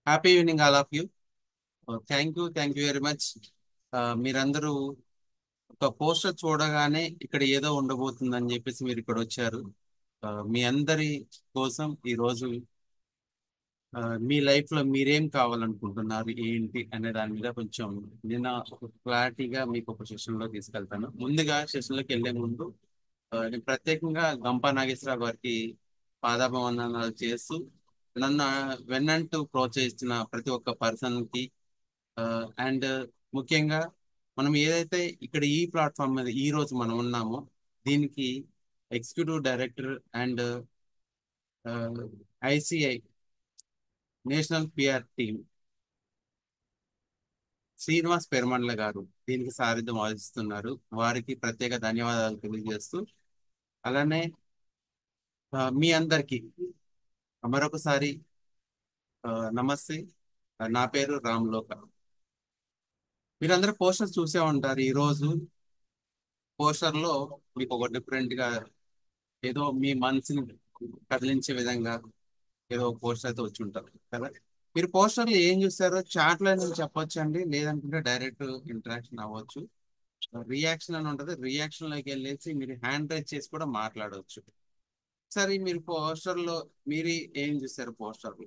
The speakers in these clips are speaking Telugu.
Happy evening all of you. Thank you very much. మీరందరూ ఒక పోస్టర్ చూడగానే ఇక్కడ ఏదో ఉండబోతుందని చెప్పేసి మీరు ఇక్కడ వచ్చారు. మీ అందరి కోసం ఈరోజు మీ లైఫ్ లో మీరేం కావాలనుకుంటున్నారు ఏంటి అనే దాని మీద కొంచెం నేను ఒక క్లారిటీగా మీకు ఒక సెషన్ లో తీసుకెళ్తాను. ముందుగా సెషన్ లోకి వెళ్లే ముందు నేను ప్రత్యేకంగా గంపా నాగేశ్వరరావు గారికి పాదాభివందనాలు చేస్తూ నన్ను వెన్నంటూ ప్రోత్సహిస్తున్న ప్రతి ఒక్క పర్సన్ కి అండ్ ముఖ్యంగా మనం ఏదైతే ఇక్కడ ఈ ప్లాట్ఫామ్ మీద ఈ రోజు మనం ఉన్నామో దీనికి executive director and ICI national PR team Srinivas Peramandla గారు దీనికి సారథ్యం వహిస్తున్నారు. వారికి ప్రత్యేక ధన్యవాదాలు తెలియజేస్తూ అలానే మీ అందరికీ మరొకసారి నమస్తే. నా పేరు రామ్ లోక. మీరందరూ పోస్టర్స్ చూసే ఉంటారు. ఈ రోజు పోస్టర్ లో మీకు ఒక డిఫరెంట్ గా ఏదో మీ మనసుని కదిలించే విధంగా ఏదో ఒక పోస్టర్ అయితే వచ్చి ఉంటారు కదా. మీరు పోస్టర్ లో ఏం చూస్తారో చాట్ లో నేను చెప్పొచ్చు అండి, లేదంటే డైరెక్ట్ ఇంటరాక్షన్ అవ్వచ్చు. రియాక్షన్ అని ఉంటది, రియాక్షన్ లోకి వెళ్ళేసి మీరు హ్యాండ్ రైజ్ చేసి కూడా మాట్లాడవచ్చు. సరే, మీరు పోస్టర్ లో మీరు ఏం చూస్తారు? పోస్టర్ లో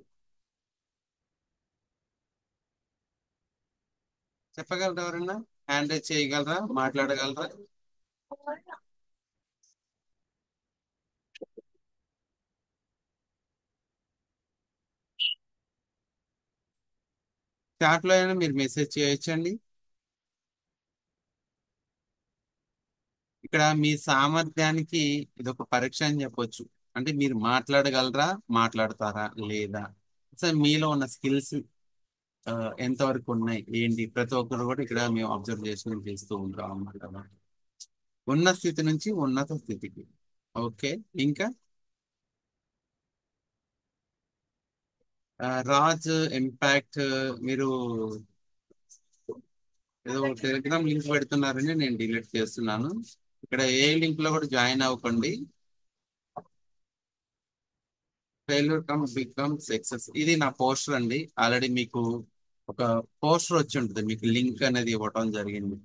చెప్పగలరా? ఎవరన్నా హ్యాండ్ రైజ్ చేయగలరా? మాట్లాడగలరా? చాట్ లో అయినా మీరు మెసేజ్ చేయొచ్చండి. ఇక్కడ మీ సామర్థ్యానికి ఇది ఒక పరీక్ష అని చెప్పొచ్చు. అంటే మీరు మాట్లాడగలరా, మాట్లాడతారా లేదా, అసలు మీలో ఉన్న స్కిల్స్ ఎంతవరకు ఉన్నాయి ఏంటి, ప్రతి ఒక్కరు కూడా ఇక్కడ మేము అబ్జర్వ్ చేసుకుని చేస్తూ ఉంటాం అన్నమాట. ఉన్న స్థితి నుంచి ఉన్నత స్థితికి. ఓకే. ఇంకా రాజ్ ఇంపాక్ట్ మీరు ఏదో టెలిగ్రామ్ లింక్ పెడుతున్నారని నేను డిలీట్ చేస్తున్నాను. ఇక్కడ ఏ లింక్ లో కూడా జాయిన్ అవ్వకండి. ఫెయిల్యూర్ కమ్ బికమ్ సక్సెస్, ఇది నా పోస్టర్ అండి. ఆల్రెడీ మీకు ఒక పోస్టర్ వచ్చి ఉంటుంది, మీకు లింక్ అనేది ఇవ్వటం జరిగింది.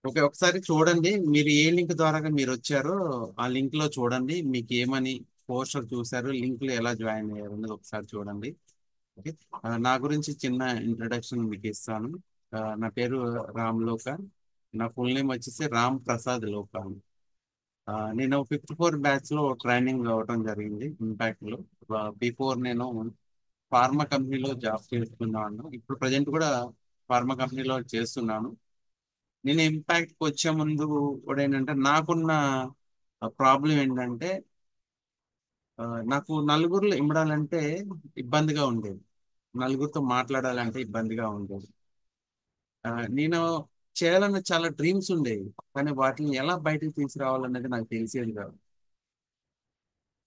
ఓకే, ఒకసారి చూడండి. మీరు ఏ లింక్ ద్వారా మీరు వచ్చారో ఆ లింక్ లో చూడండి, మీకు ఏమని పోస్టర్ చూసారు, లింక్ లో ఎలా జాయిన్ అయ్యారు అనేది ఒకసారి చూడండి. ఓకే. నా గురించి చిన్న ఇంట్రడక్షన్ మీకు ఇస్తాను. నా పేరు రామ్ లోక. నా ఫుల్ నేమ్ వచ్చేసి రామ్ ప్రసాద్ లోక. నేను 54 బ్యాచ్ లో ట్రైనింగ్ అవ్వడం జరిగింది ఇంపాక్ట్ లో. బిఫోర్ నేను ఫార్మా కంపెనీలో జాబ్ చేస్తున్నాను. ఇప్పుడు ప్రజెంట్ కూడా ఫార్మా కంపెనీలో చేస్తున్నాను. నేను ఇంపాక్ట్ కి వచ్చే ముందు కూడా ఏంటంటే నాకున్న ప్రాబ్లం ఏంటంటే నాకు నలుగురిలో ఇమ్మడాలంటే ఇబ్బందిగా ఉండేది. నలుగురితో మాట్లాడాలంటే ఇబ్బందిగా ఉండేది. నేను చేయాలన్న చాలా డ్రీమ్స్ ఉండేవి, కానీ వాటిని ఎలా బయటకు తీసుకురావాలనేది నాకు తెలిసేది కాదు.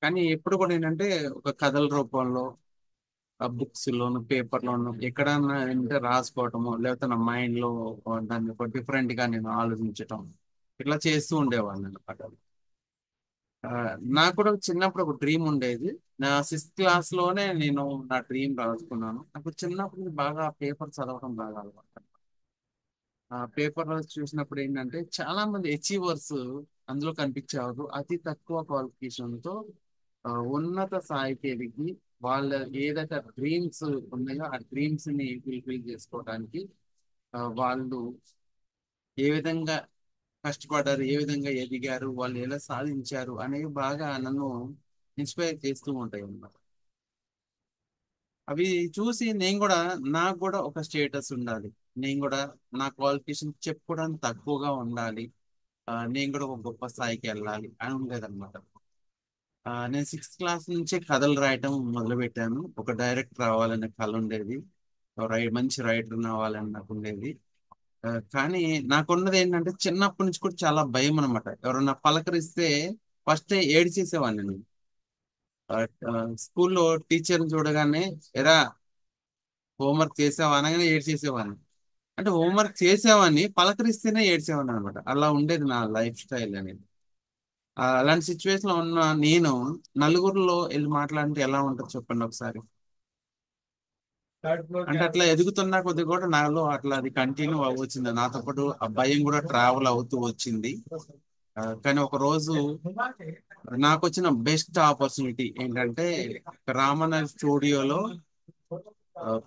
కానీ ఎప్పుడు కూడా ఏంటంటే ఒక కథల రూపంలో బుక్స్ లోను పేపర్ లోను ఎక్కడన్నా అంటే రాసుకోవటము, లేకపోతే నా మైండ్ లో దాన్ని ఒక డిఫరెంట్ గా నేను ఆలోచించటం ఇట్లా చేస్తూ ఉండేవాడిని అనమాట. నాకు కూడా చిన్నప్పుడు ఒక డ్రీమ్ ఉండేది. నా 6th క్లాస్ లోనే నేను నా డ్రీమ్ రాసుకున్నాను. నాకు చిన్నప్పుడు నుంచి బాగా పేపర్ చదవడం బాగా అలవాటు. ఆ పేపర్ చూసినప్పుడు ఏంటంటే చాలా మంది అచీవర్స్ అందులో కనిపించేవారు. అతి తక్కువ క్వాలిఫికేషన్ తో ఉన్నత స్థాయికి ఎదిగి వాళ్ళ ఏదైతే డ్రీమ్స్ ఉన్నాయో ఆ డ్రీమ్స్ ని ఫుల్ఫిల్ చేసుకోవడానికి వాళ్ళు ఏ విధంగా కష్టపడ్డారు, ఏ విధంగా ఎదిగారు, వాళ్ళు ఎలా సాధించారు అనేవి బాగా నన్ను ఇన్స్పైర్ చేస్తూ ఉంటాయి అన్నమాట. అవి చూసి నేను కూడా, నాకు కూడా ఒక స్టేటస్ ఉండాలి, నేను కూడా నా క్వాలిఫికేషన్ చెప్పుకోవడానికి తక్కువగా ఉండాలి, నేను కూడా ఒక గొప్ప స్థాయికి వెళ్ళాలి అని ఉండేది అనమాట. నేను 6th క్లాస్ నుంచే కథలు రాయటం మొదలు పెట్టాను. ఒక డైరెక్టర్ అవ్వాలనే కళ ఉండేది. మంచి రైటర్ అవ్వాలని నాకు ఉండేది. కానీ నాకున్నది ఏంటంటే చిన్నప్పటి నుంచి కూడా చాలా భయం అనమాట. ఎవరన్నా పలకరిస్తే ఫస్ట్ ఏడ్చేసేవాడిని నేను. స్కూల్లో టీచర్ని చూడగానే ఎరా హోంవర్క్ చేసావా అనగానే ఏడ్చేసేవాడిని. అంటే హోంవర్క్ చేసేవాడిని, పలకరిస్తేనే ఏడ్చేవాడిని అనమాట. అలా ఉండేది నా లైఫ్ స్టైల్ అనేది. అలాంటి సిచ్యువేషన్ లో ఉన్న నేను నలుగురిలో వెళ్ళి మాట్లాడితే ఎలా ఉంటుంది చెప్పండి ఒకసారి. అంటే అట్లా ఎదుగుతున్నా కొద్ది కూడా నాలో అట్లా అది కంటిన్యూ అవ్వచ్చింది, నాతో పాటు ఆ భయం కూడా ట్రావెల్ అవుతూ వచ్చింది. కానీ ఒక రోజు నాకు వచ్చిన బెస్ట్ ఆపర్చునిటీ ఏంటంటే, రామన్న స్టూడియోలో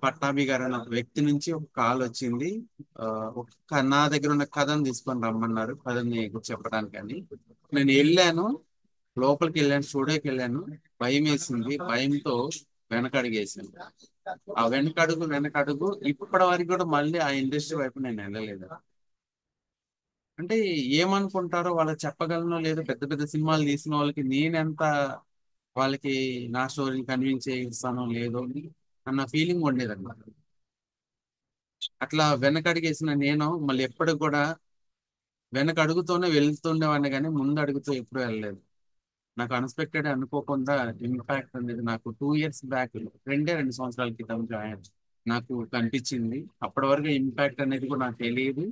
పట్టాభి గారు అనే ఒక వ్యక్తి నుంచి ఒక కాల్ వచ్చింది. ఆ, నా దగ్గర ఉన్న కథను తీసుకొని రమ్మన్నారు, కథని చెప్పడానికి అని. నేను వెళ్ళాను, లోపలికి వెళ్ళాను, స్టూడియోకి వెళ్ళాను. భయం వేసింది, భయంతో వెనకడుగేసాను. ఆ వెనకడుగు ఇప్పటి వరకు కూడా మళ్ళీ ఆ ఇండస్ట్రీ వైపు నేను వెళ్ళలేదు. అంటే ఏమనుకుంటారో వాళ్ళకి చెప్పగలనో లేదో, పెద్ద పెద్ద సినిమాలు తీసిన వాళ్ళకి నేనెంత వాళ్ళకి నా స్టోరీని కన్విన్స్ చేయిస్తానో లేదో అన్న ఫీలింగ్ ఉండేదన్నమాట. అట్లా వెనకడిగేసిన నేను మళ్ళీ ఎప్పటికి కూడా వెనక అడుగుతూనే వెళ్తుండేవాడిని, కానీ ముందు అడుగుతూ ఎప్పుడు వెళ్ళలేదు. నాకు అన్ఎక్స్పెక్టెడ్ అనుకోకుండా ఇంపాక్ట్ అనేది నాకు 2 ఇయర్స్ బ్యాక్, 2 సంవత్సరాల క్రితం నాకు కనిపించింది. అప్పటి వరకు ఇంపాక్ట్ అనేది కూడా నాకు తెలియదు.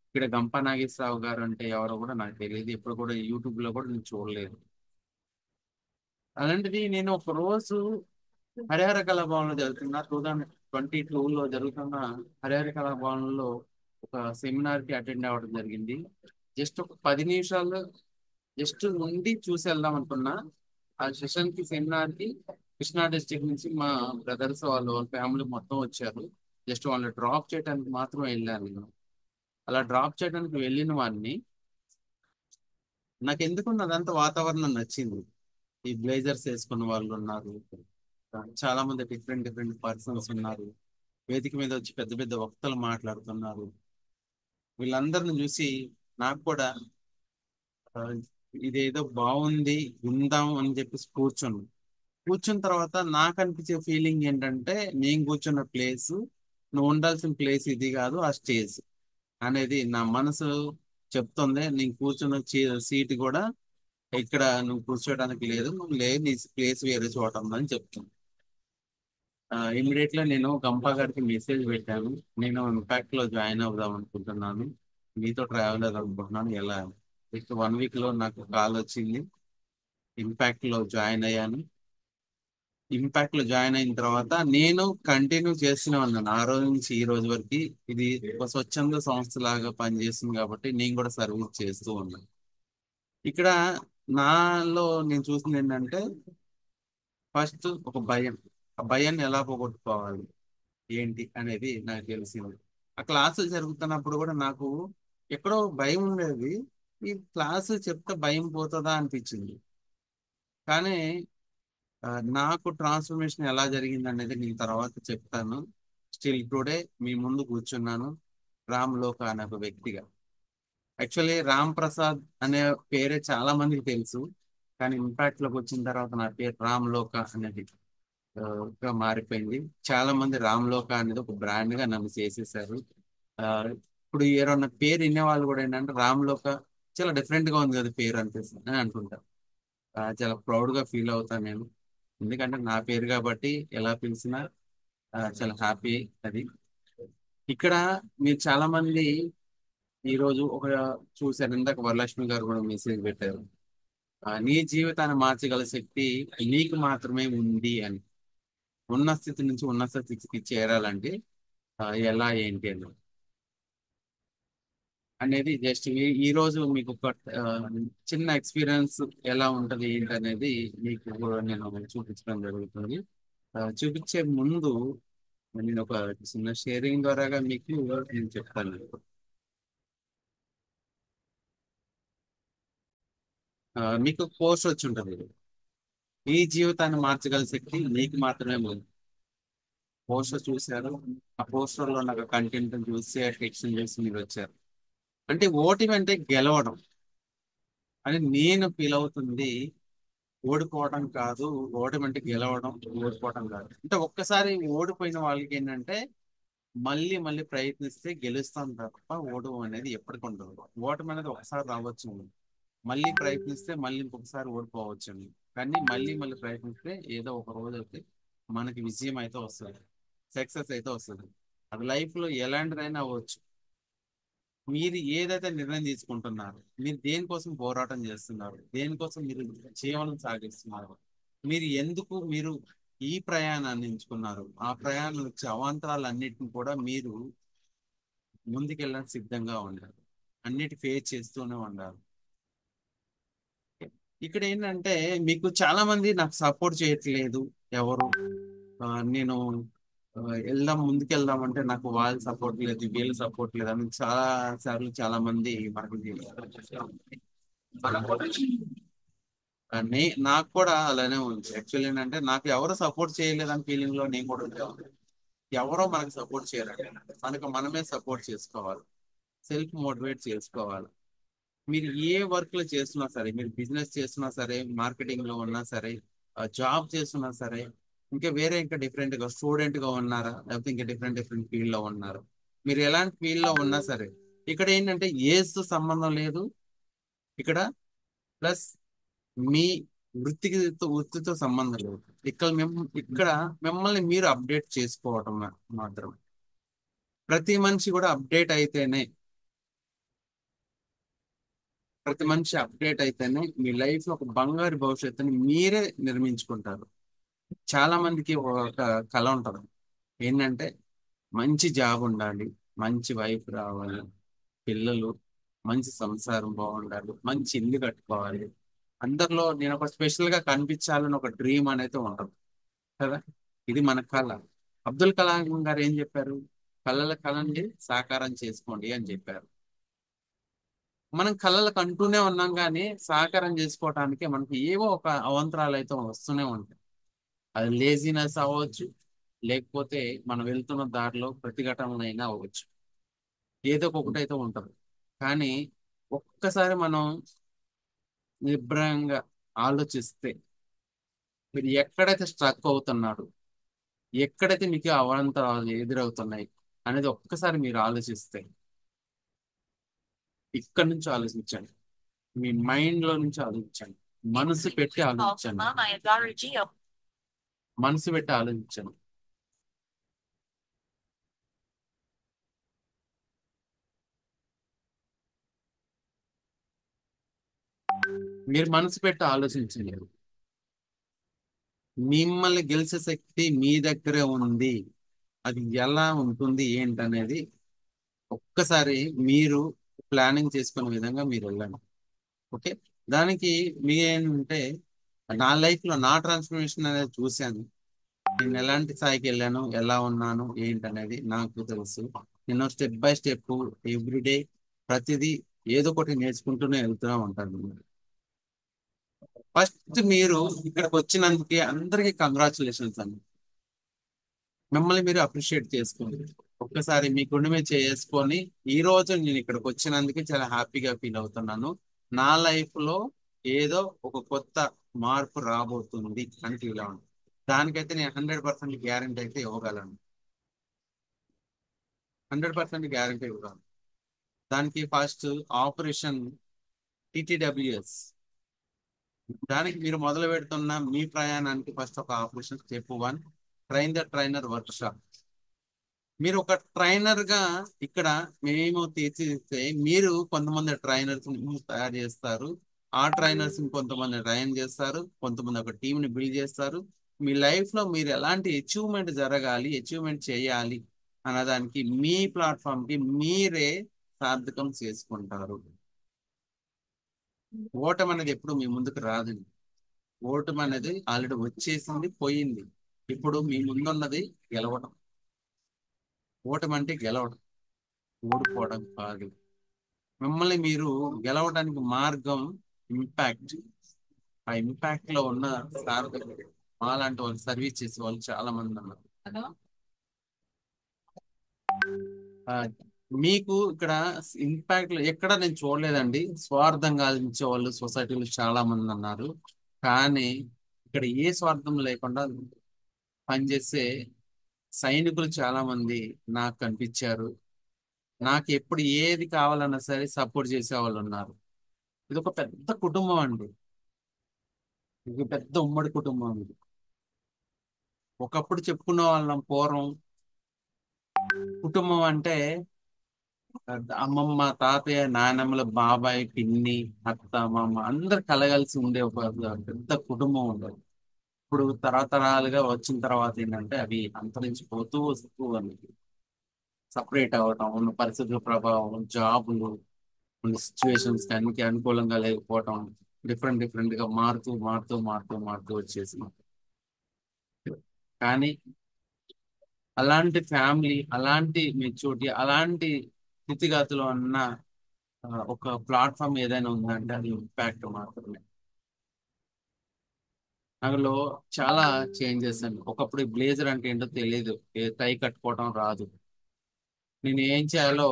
ఇక్కడ గంపా నాగేశ్వరరావు గారు అంటే ఎవరో కూడా నాకు తెలియదు, ఎప్పుడు కూడా యూట్యూబ్ లో కూడా నేను చూడలేదు. అలాంటిది నేను ఒక రోజు హరిహర కళాభవన్లో జరుగుతున్న 2022లో జరుగుతున్న హరిహర కళాభవన్లో ఒక సెమినార్ కి అటెండ్ అవ్వడం జరిగింది. జస్ట్ ఒక 10 నిమిషాలు జస్ట్ నుండి చూసి వెళ్దాం అనుకున్నా. ఆ సెషన్ కి, సెమినార్ కి కృష్ణా డిస్ట్రిక్ట్ నుంచి మా బ్రదర్స్ వాళ్ళు, వాళ్ళ ఫ్యామిలీ మొత్తం వచ్చారు. జస్ట్ వాళ్ళు డ్రాప్ చేయడానికి మాత్రం వెళ్ళాను నేను. అలా డ్రాప్ చేయడానికి వెళ్ళిన వాడిని, నాకు ఎందుకు అదంతా వాతావరణం నచ్చింది. ఈ బ్లేజర్స్ వేసుకున్న వాళ్ళు ఉన్నారు, చాలా మంది డిఫరెంట్ డిఫరెంట్ పర్సన్స్ ఉన్నారు, వేదిక మీద వచ్చి పెద్ద పెద్ద వక్తలు మాట్లాడుతున్నారు. వీళ్ళందరిని చూసి నాకు కూడా ఆ, ఇదేదో బాగుంది, విందాం అని చెప్పేసి కూర్చున్న తర్వాత నాకు అనిపించే ఫీలింగ్ ఏంటంటే, నేను కూర్చున్న ప్లేస్, నువ్వు ఉండాల్సిన ప్లేస్ ఇది కాదు, ఆ స్టేజ్ అనేది నా మనసు చెప్తుంది. నేను కూర్చున్న సీట్ కూడా ఇక్కడ నువ్వు కూర్చోడానికి లేదు, నువ్వు లేదు, నీ ప్లేస్ వేరే చోట ఉందని చెప్తుంది. ఇమీడియట్ గా నేను గంపా గారికి మెసేజ్ పెట్టాను, నేను ఇంపాక్ట్ లో జాయిన్ అవుదాం అనుకుంటున్నాను, మీతో ట్రావెల్ అవుదాం అనుకుంటున్నాను, ఎలా. జస్ట్ 1 వీక్ లో నాకు కాల్ వచ్చింది, ఇంపాక్ట్ లో జాయిన్ అయ్యాను. ఇంపాక్ట్ లో జాయిన్ అయిన తర్వాత నేను కంటిన్యూ చేస్తూనే ఉన్నాను ఆ రోజు నుంచి ఈ రోజు వరకు. ఇది ఒక స్వచ్ఛంద సంస్థ లాగా పనిచేస్తుంది కాబట్టి నేను కూడా సర్వీస్ చేస్తూ ఉన్నాను. ఇక్కడ నాలో నేను చూసింది ఏంటంటే, ఫస్ట్ ఒక భయం. ఆ భయాన్ని ఎలా పోగొట్టుకోవాలి ఏంటి అనేది నాకు తెలిసింది. ఆ క్లాసులు జరుగుతున్నప్పుడు కూడా నాకు ఎక్కడో భయం ఉండేది. ఈ క్లాసు చెప్తే భయం పోతుందా అనిపించింది. కానీ ఆ, నాకు ట్రాన్స్ఫర్మేషన్ ఎలా జరిగింది అనేది నేను తర్వాత చెప్తాను. స్టిల్ టుడే మీ ముందు కూర్చున్నాను రామ్ లోక అనే ఒక వ్యక్తిగా. యాక్చువల్లీ రామ్ ప్రసాద్ అనే పేరే చాలా మందికి తెలుసు, కానీ ఇంపాక్ట్ లోకి వచ్చిన తర్వాత నా పేరు రామ్ లోక అనేది గా మారిపోయింది. చాలా మంది రామ్ లోక అనేది ఒక బ్రాండ్ గా నన్ను చేసేసారు. ఆ, ఇప్పుడు ఎవరన్నా పేరు వినే వాళ్ళు కూడా ఏంటంటే, రామ్ లోక చాలా డిఫరెంట్ గా ఉంది కదా పేరు అనిపిస్తుంది అని అనుకుంటారు. చాలా ప్రౌడ్ గా ఫీల్ అవుతాను నేను, ఎందుకంటే నా పేరు కాబట్టి ఎలా పిలిచినా చాలా హ్యాపీ అది. ఇక్కడ మీరు చాలా మంది ఈ రోజు ఒక చూశారు, ఇందాక వరలక్ష్మి గారు కూడా మెసేజ్ పెట్టారు, నీ జీవితాన్ని మార్చగల శక్తి నీకు మాత్రమే ఉంది అని. ఉన్న స్థితి నుంచి ఉన్నత స్థితికి చేరాలంటే ఎలా ఏంటి అని అనేది జస్ట్ ఈ రోజు మీకు ఒక ఆ, చిన్న ఎక్స్పీరియన్స్ ఎలా ఉంటది ఏంటి అనేది మీకు కూడా నేను చూపించడం జరుగుతుంది. చూపించే ముందు నేను ఒక చిన్న షేరింగ్ ద్వారాగా మీకు నేను చెప్తాను. మీకు పోస్ట్ వచ్చి ఉంటుంది, ఈ జీవితాన్ని మార్చగల శక్తి నీకు మాత్రమే ఉంది. పోస్టర్ చూశారు, ఆ పోస్టర్ లో నాకు కంటెంట్ చూసి టెక్స్ట్ చూసి మీరు వచ్చారు. అంటే ఓటమి అంటే గెలవడం అని నేను ఫీల్ అవుతుంది, ఓడిపోవడం కాదు. ఓటమి అంటే గెలవడం, ఓడిపోవడం కాదు. అంటే ఒక్కసారి ఓడిపోయిన వాళ్ళకి ఏంటంటే, మళ్ళీ మళ్ళీ ప్రయత్నిస్తే గెలుస్తాం తప్ప ఓటమి అనేది ఎప్పటికి ఉండదు. ఓటమి అనేది ఒకసారి రావచ్చు, మళ్ళీ ప్రయత్నిస్తే మళ్ళీ ఇంకొకసారి ఓడిపోవచ్చు. కానీ మళ్ళీ మళ్ళీ ప్రయత్నిస్తే ఏదో ఒక రోజు అయితే మనకి విజయం అయితే వస్తుంది, సక్సెస్ అయితే వస్తుంది. అది లైఫ్ లో ఎలాంటిదైనా అవ్వచ్చు. మీరు ఏదైతే నిర్ణయం తీసుకుంటున్నారు, మీరు దేనికోసం పోరాటం చేస్తున్నారు, దేనికోసం మీరు జీవనం సాగిస్తున్నారు, మీరు ఎందుకు మీరు ఈ ప్రయాణాన్ని ఎంచుకున్నారు, ఆ ప్రయాణం వచ్చే అవాంతరాలన్నిటిని కూడా మీరు ముందుకెళ్ళడానికి సిద్ధంగా ఉండాలి. అన్నిటి ఫేస్ చేస్తూనే ఉండాలి. ఇక్కడ ఏంటంటే మీకు చాలా మంది నాకు సపోర్ట్ చేయట్లేదు ఎవరు. నేను వెళ్దాం ముందుకెళ్దాం అంటే నాకు వాళ్ళ సపోర్ట్ లేదు, వీళ్ళ సపోర్ట్ లేదు అని చాలా సార్లు చాలా మంది మనకు నాకు కూడా అలానే ఉంది. యాక్చువల్లీ ఏంటంటే నాకు ఎవరు సపోర్ట్ చేయలేదని ఫీలింగ్ లో నేను కూడా ఉండేవాడిని. ఎవరో మనకు సపోర్ట్ చేయాలంటే మనకు మనమే సపోర్ట్ చేసుకోవాలి, సెల్ఫ్ మోటివేట్ చేసుకోవాలి. మీరు ఏ వర్క్ లో చేస్తున్నా సరే, మీరు బిజినెస్ చేస్తున్నా సరే, మార్కెటింగ్ లో ఉన్నా సరే, జాబ్ చేస్తున్నా సరే, ఇంకా వేరే ఇంకా డిఫరెంట్ గా స్టూడెంట్ గా ఉన్నారా, లేకపోతే ఇంకా డిఫరెంట్ డిఫరెంట్ ఫీల్డ్ లో ఉన్నారా, మీరు ఎలాంటి ఫీల్డ్ లో ఉన్నా సరే, ఇక్కడ ఏంటంటే ఏజ్ తో సంబంధం లేదు. ఇక్కడ ప్లస్ మీ వృత్తితో సంబంధం లేదు. ఇక్కడ మిమ్మల్ని మీరు అప్డేట్ చేసుకోవటం మాత్రం. ప్రతి మనిషి కూడా అప్డేట్ అయితేనే, ప్రతి మనిషి అప్డేట్ అయితేనే మీ లైఫ్ లో ఒక బంగారు భవిష్యత్తుని మీరే నిర్మించుకుంటారు. చాలా మందికి ఒక కళ ఉంటది. ఏంటంటే మంచి జాబ్ ఉండాలి, మంచి వైఫ్ రావాలి, పిల్లలు, మంచి సంసారం బాగుండాలి, మంచి ఇల్లు కట్టుకోవాలి, అందరిలో నేను ఒక స్పెషల్ గా కనిపించాలని ఒక డ్రీమ్ అనేది ఉంటది కదా. ఇది మన కళ. అబ్దుల్ కలాం గారు ఏం చెప్పారు? కళల కళని సాకారం చేసుకోండి అని చెప్పారు. మనం కళలకు అంటూనే ఉన్నాం, కానీ సాకారం చేసుకోవటానికి మనకి ఏవో ఒక అవాంతరాలు అయితే వస్తూనే ఉంటాయి. అది లేజినెస్ అవ్వచ్చు, లేకపోతే మనం వెళ్తున్న దారిలో ప్రతిఘటనలైనా అవ్వచ్చు. ఏదో ఒకటి అయితే ఉంటది. కానీ ఒక్కసారి మనం నిబ్రంగా ఆలోచిస్తే, మీరు ఎక్కడైతే స్ట్రక్ అవుతున్నాడు, ఎక్కడైతే మీకు అవాంతరాలు ఎదురవుతున్నాయి అనేది ఒక్కసారి మీరు ఆలోచిస్తే, ఇక్కడ నుంచి ఆలోచించండి, మీ మైండ్ లో నుంచి ఆలోచించండి, మనసు పెట్టి ఆలోచించండి, మనసు పెట్టి ఆలోచించండి. మీరు మనసు పెట్టి ఆలోచించండి. మిమ్మల్ని గెలిచే శక్తి మీ దగ్గరే ఉంది. అది ఎలా ఉంటుంది ఏంటనేది ఒక్కసారి మీరు ప్లానింగ్ చేసుకునే విధంగా మీరు వెళ్ళండి. ఓకే. దానికి మీ ఏంటంటే, నా లైఫ్ లో నా ట్రాన్స్ఫర్మేషన్ అనేది చూశాను. నేను ఎలాంటి స్థాయికి వెళ్ళాను, ఎలా ఉన్నాను ఏంటనేది నాకు తెలుసు. నేను స్టెప్ బై స్టెప్ ఎవ్రీడే ప్రతిదీ ఏదో ఒకటి నేర్చుకుంటూనే వెళ్తూనే ఉంటాను. ఫస్ట్ మీరు ఇక్కడికి వచ్చినందుకే అందరికీ కంగ్రాచులేషన్స్ అండి. మిమ్మల్ని మీరు అప్రిషియేట్ చేసుకోండి. ఒక్కసారి మీ గుండె మీద చేసుకొని, ఈ రోజు నేను ఇక్కడికి వచ్చినందుకే చాలా హ్యాపీగా ఫీల్ అవుతున్నాను. నా లైఫ్ లో ఏదో ఒక కొత్త మార్పు రాబోతుంది అని ఫీల్ అవ్వండి. దానికైతే నేను 100% గ్యారంటీ అయితే ఇవ్వగలను. 100% గ్యారంటీ ఇవ్వగలను. దానికి ఫస్ట్ ఆపరేషన్ టిటిడబ్ల్యూఎస్. దానికి మీరు మొదలు పెడుతున్న మీ ప్రయాణానికి ఫస్ట్ ఒక operation step 1, train the trainer work shop. మీరు ఒక ట్రైనర్ గా ఇక్కడ మేము తీర్చిదిద్దే, మీరు కొంతమంది ట్రైనర్స్ తయారు చేస్తారు. ఆ ట్రైనర్స్ కొంతమంది ట్రైన్ చేస్తారు, కొంతమంది ఒక టీం ని బిల్డ్ చేస్తారు. మీ లైఫ్ లో మీరు ఎలాంటి అచీవ్మెంట్ జరగాలి, అచీవ్మెంట్ చేయాలి అన్నదానికి మీ ప్లాట్ఫామ్ కి మీరే సార్థకం చేసుకుంటారు. ఓటమి అనేది ఎప్పుడు మీ ముందుకు రాదు. ఓటమి అనేది ఆల్రెడీ వచ్చేసింది, పోయింది. ఇప్పుడు మీ ముందున్నది గెలవడం. ఓటమి అంటే గెలవడం, ఓడిపోవడం కాదు. మిమ్మల్ని మీరు గెలవడానికి మార్గం ఇంపాక్ట్. ఆ ఇంపాక్ట్ లో ఉన్న సార్థకులు, మాలాంటి వాళ్ళు సర్వీస్ చేసే వాళ్ళు చాలా మంది ఉన్నారు. ఆ, మీకు ఇక్కడ ఇంపాక్ట్ ఎక్కడ నేను చూడలేదండి. స్వార్థంగా ఆలోచించే వాళ్ళు సొసైటీలో చాలా మంది ఉన్నారు. కానీ ఇక్కడ ఏ స్వార్థం లేకుండా పనిచేసే సైనికులు చాలా మంది నాకు కనిపించారు. నాకు ఎప్పుడు ఏది కావాలన్నా సరే సపోర్ట్ చేసే వాళ్ళు ఉన్నారు. ఇది ఒక పెద్ద కుటుంబం అండి. ఇది పెద్ద ఉమ్మడి కుటుంబం ఇది. ఒకప్పుడు చెప్పుకునే వాళ్ళం పూర్వం, కుటుంబం అంటే అమ్మమ్మ, తాతయ్య, నానమ్మల, బాబాయ్, పిన్ని, అత్త, మామ అందరు కలగలిసి ఉండే ఒక పెద్ద కుటుంబం ఉండేది. ఇప్పుడు తరతరాలుగా వచ్చిన తర్వాత ఏంటంటే అవి అంతరించిపోతూ వస్తూ అని సపరేట్ అవ్వటం, ఉన్న పరిస్థితుల ప్రభావం, జాబులు, ఉన్న సిచ్యువేషన్స్ అన్నికి అనుకూలంగా లేకపోవటం, డిఫరెంట్ డిఫరెంట్ గా మారుతూ మారుతూ మారుతూ మారుతూ వచ్చేసి, కానీ అలాంటి ఫ్యామిలీ, అలాంటి మెచ్యూరిటీ, అలాంటి స్థితిగతులు ఉన్న ఒక ప్లాట్ఫామ్ ఏదైనా ఉందంటే అది ఇంపాక్ట్ మాత్రమే. అందులో చాలా చేంజెస్ అండి. ఒకప్పుడు బ్లేజర్ అంటే ఏంటో తెలియదు, టై కట్టుకోవడం రాదు, నేను ఏం చేయాలో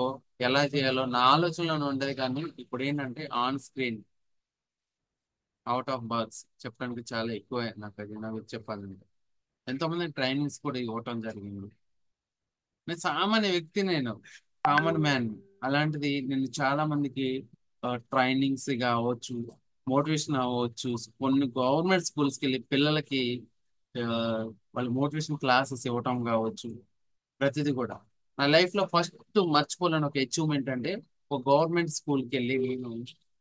ఎలా చేయాలో నా ఆలోచనలో ఉండేది. కానీ ఇప్పుడు ఏంటంటే on screen, out of box చెప్పడానికి చాలా ఎక్కువ. నాకు అది నాకు చెప్పాలంటే ఎంతో మంది ట్రైనింగ్స్ కూడా ఇవ్వటం జరిగింది. నేను సామాన్య వ్యక్తి, నేను కామన్ మ్యాన్. అలాంటిది నేను చాలా మందికి ట్రైనింగ్స్ కావచ్చు, మోటివేషన్ అవ్వచ్చు, కొన్ని గవర్నమెంట్ స్కూల్స్కి వెళ్ళి పిల్లలకి ఆ, వాళ్ళ మోటివేషన్ క్లాసెస్ ఇవ్వటం కావచ్చు, ప్రతిదీ కూడా. నా లైఫ్ లో ఫస్ట్ మర్చిపోలేని ఒక అచీవ్మెంట్ అంటే ఒక గవర్నమెంట్ స్కూల్కి వెళ్ళి నేను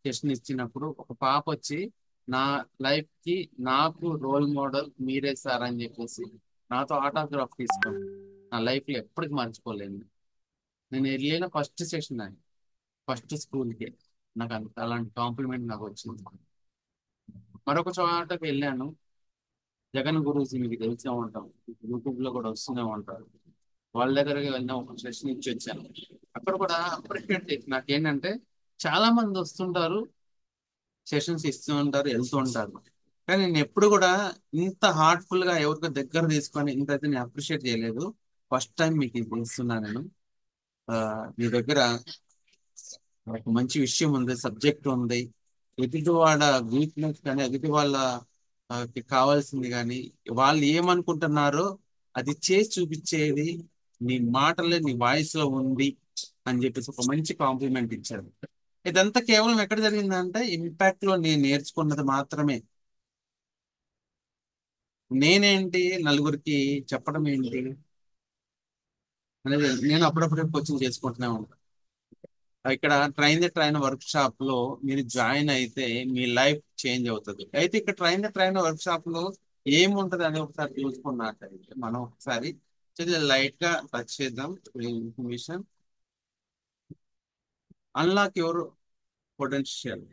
సెషన్ ఇచ్చినప్పుడు ఒక పాప వచ్చి నా లైఫ్ కి నాకు రోల్ మోడల్ మీరే సార్ అని చెప్పేసి నాతో ఆటోగ్రాఫ్ తీసుకున్నాను. నా లైఫ్ లో ఎప్పటికి మర్చిపోలేను. నేను వెళ్ళిన ఫస్ట్ సెషన్ అది, ఫస్ట్ స్కూల్కి. నాకు అంత అలాంటి కాంప్లిమెంట్ నాకు వచ్చింది. మరొక చోటకి వెళ్ళాను, జగన్ గురూజీ మీకు తెలిసే ఉంటాం, యూట్యూబ్ లో కూడా వస్తూనే ఉంటారు. వాళ్ళ దగ్గరికి వెళ్ళిన ఒక సెషన్ ఇచ్చి వచ్చాను. అక్కడ కూడా అప్రిషియేట్ నాకేంటంటే చాలా మంది వస్తుంటారు, సెషన్స్ ఇస్తూ ఉంటారు, వెళ్తూ ఉంటారు. కానీ నేను ఎప్పుడు కూడా ఇంత హార్ట్ఫుల్ గా ఎవరికి దగ్గర తీసుకొని ఇంతైతే నేను అప్రిషియేట్ చేయలేదు. ఫస్ట్ టైం మీకు ఇది ఇస్తున్నాను నేను. ఆ, మీ దగ్గర ఒక మంచి విషయం ఉంది, సబ్జెక్ట్ ఉంది. ఎదుటి వాళ్ళ వీక్నెస్ కానీ, ఎదుటి వాళ్ళ కి కావాల్సింది కానీ, వాళ్ళు ఏమనుకుంటున్నారో అది చేసి చూపించేది నీ మాటలే, నీ వాయిస్ లో ఉంది అని చెప్పేసి ఒక మంచి కాంప్లిమెంట్ ఇచ్చారు. ఇదంతా కేవలం ఎక్కడ జరిగిందంటే ఇంపాక్ట్ లో నేను నేర్చుకున్నది మాత్రమే. నేనేంటి నలుగురికి చెప్పడం ఏంటి అనేది నేను అప్పుడప్పుడు కోచింగ్ చేసుకుంటూనే ఉంటాను. ఇక్కడ train the train work shop లో మీరు జాయిన్ అయితే మీ లైఫ్ చేంజ్ అవుతుంది. అయితే ఇక్కడ train the train work shop లో ఏముంటది అని ఒకసారి చూసుకున్నట్టయితే మనం ఒకసారి లైట్ గా టచ్ చేద్దాం. Information unlock your potential.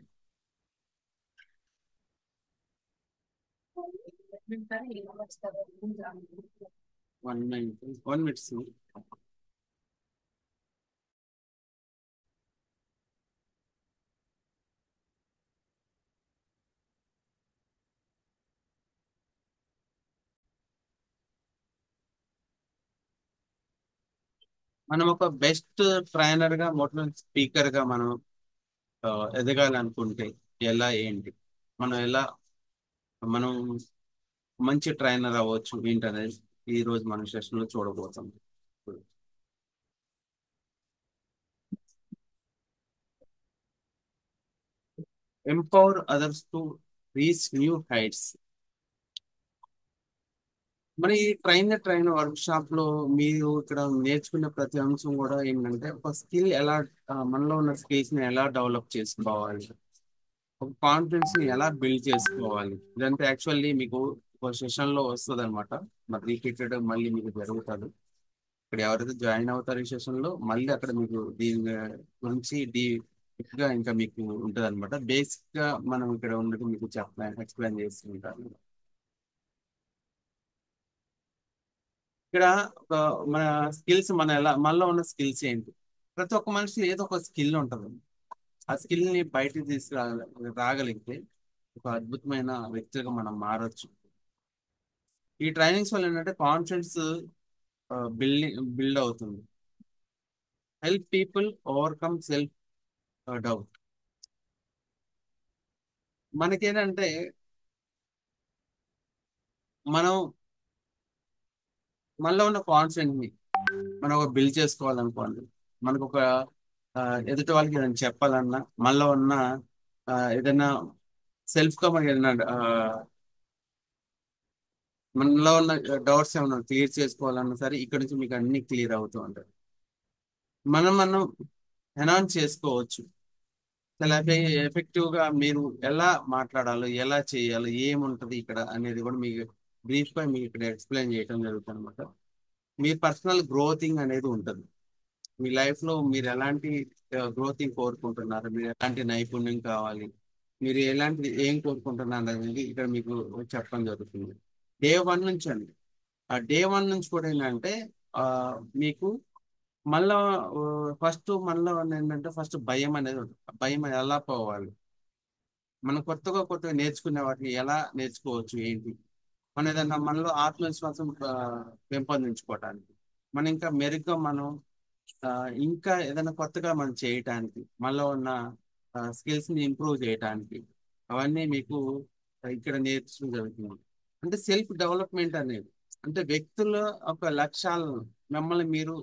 1 minute. మనం ఒక బెస్ట్ ట్రైనర్ గా, మోటివేషన్ స్పీకర్ గా మనం ఆ, ఎదగాలనుకుంటే ఎలా ఏంటి, మనం ఎలా మనం మంచి ట్రైనర్ అవ్వచ్చు ఏంటనేది ఈ రోజు మన సెషన్ లో చూడబోతాం. Empower others to reach new heights. మరి ఈ ట్రైన్ వర్క్ షాప్ లో మీరు ఇక్కడ నేర్చుకునే ప్రతి అంశం కూడా ఏంటంటే ఒక స్కిల్ ఎలా, మనలో ఉన్న స్కిల్స్ ని ఎలా డెవలప్ చేసుకోవాలి, ఒక కాన్ఫిడెన్స్ ని ఎలా బిల్డ్ చేసుకోవాలి, ఇదంతా యాక్చువల్లీ మీకు ఒక సెషన్ లో వస్తుంది అనమాట. మరి రిపీటెడ్ మళ్ళీ మీకు జరుగుతుంది. ఇక్కడ ఎవరైతే జాయిన్ అవుతారో ఈ సెషన్ లో మళ్ళీ అక్కడ మీకు దీని గురించి గా ఇంకా మీకు ఉంటుంది అనమాట. బేసిక్ గా మనం ఇక్కడ ఉన్నది మీకు ఎక్స్ప్లెయిన్ చేస్తుంటారు. ఇక్కడ ఒక మన స్కిల్స్, మన ఎలా మనలో ఉన్న స్కిల్స్ ఏంటి, ప్రతి ఒక్క మనిషి ఏదో ఒక స్కిల్ ఉంటుంది. ఆ స్కిల్ ని బయటికి రాగలిగితే ఒక అద్భుతమైన వ్యక్తిగా మనం మారొచ్చు. ఈ ట్రైనింగ్స్ వల్ల ఏంటంటే కాన్ఫిడెన్స్ బిల్డ్ అవుతుంది. Help people overcome self doubt. మనకేంటంటే మనం మనలో ఉన్న కాన్ఫిడెంట్ ని మనం ఒక బిల్డ్ చేసుకోవాలనుకోండి. మనకు ఒక ఆ, ఎదుటి వాళ్ళకి ఏదైనా చెప్పాలన్నా, మనలో ఉన్న ఏదైనా సెల్ఫ్ గా మనకి ఏదైనా మనలో ఉన్న డౌట్స్ ఏమైనా క్లియర్ చేసుకోవాలన్నా సరే ఇక్కడ నుంచి మీకు అన్ని క్లియర్ అవుతూ ఉంటాయి. మనం ఎనాన్స్ చేసుకోవచ్చు. చాలా ఎఫెక్టివ్ గా మీరు ఎలా మాట్లాడాలో, ఎలా చేయాలో, ఏముంటది ఇక్కడ అనేది కూడా మీకు బ్రీఫ్ గా మీకు ఇక్కడ ఎక్స్ప్లెయిన్ చేయడం జరుగుతుంది అనమాట. మీ పర్సనల్ గ్రోతింగ్ అనేది ఉంటుంది. మీ లైఫ్ లో మీరు ఎలాంటి గ్రోతింగ్ కోరుకుంటున్నారు, మీరు ఎలాంటి నైపుణ్యం కావాలి, మీరు ఎలాంటి ఏం కోరుకుంటున్నారు అనేది ఇక్కడ మీకు చెప్పడం జరుగుతుంది. డే 1 నుంచి అండి. ఆ డే 1 నుంచి కూడా ఏంటంటే ఆ మీకు మళ్ళా ఫస్ట్ మనలో ఏంటంటే ఫస్ట్ భయం అనేది ఉంటుంది. ఆ భయం ఎలా పోవాలి, మనం కొత్తగా నేర్చుకునే వాటిని ఎలా నేర్చుకోవచ్చు ఏంటి, మన ఏదన్నా మనలో ఆత్మవిశ్వాసం పెంపొందించుకోవటానికి, మనం ఇంకా మెరుగ్గా మనం ఆ, ఇంకా ఏదైనా కొత్తగా మనం చేయటానికి, మనలో ఉన్న స్కిల్స్ ని ఇంప్రూవ్ చేయటానికి, అవన్నీ మీకు ఇక్కడ నేర్చుకుని జరుగుతుంది. అంటే సెల్ఫ్ డెవలప్మెంట్ అనేది అంటే వ్యక్తుల ఒక లక్ష్యాలను మిమ్మల్ని మీరు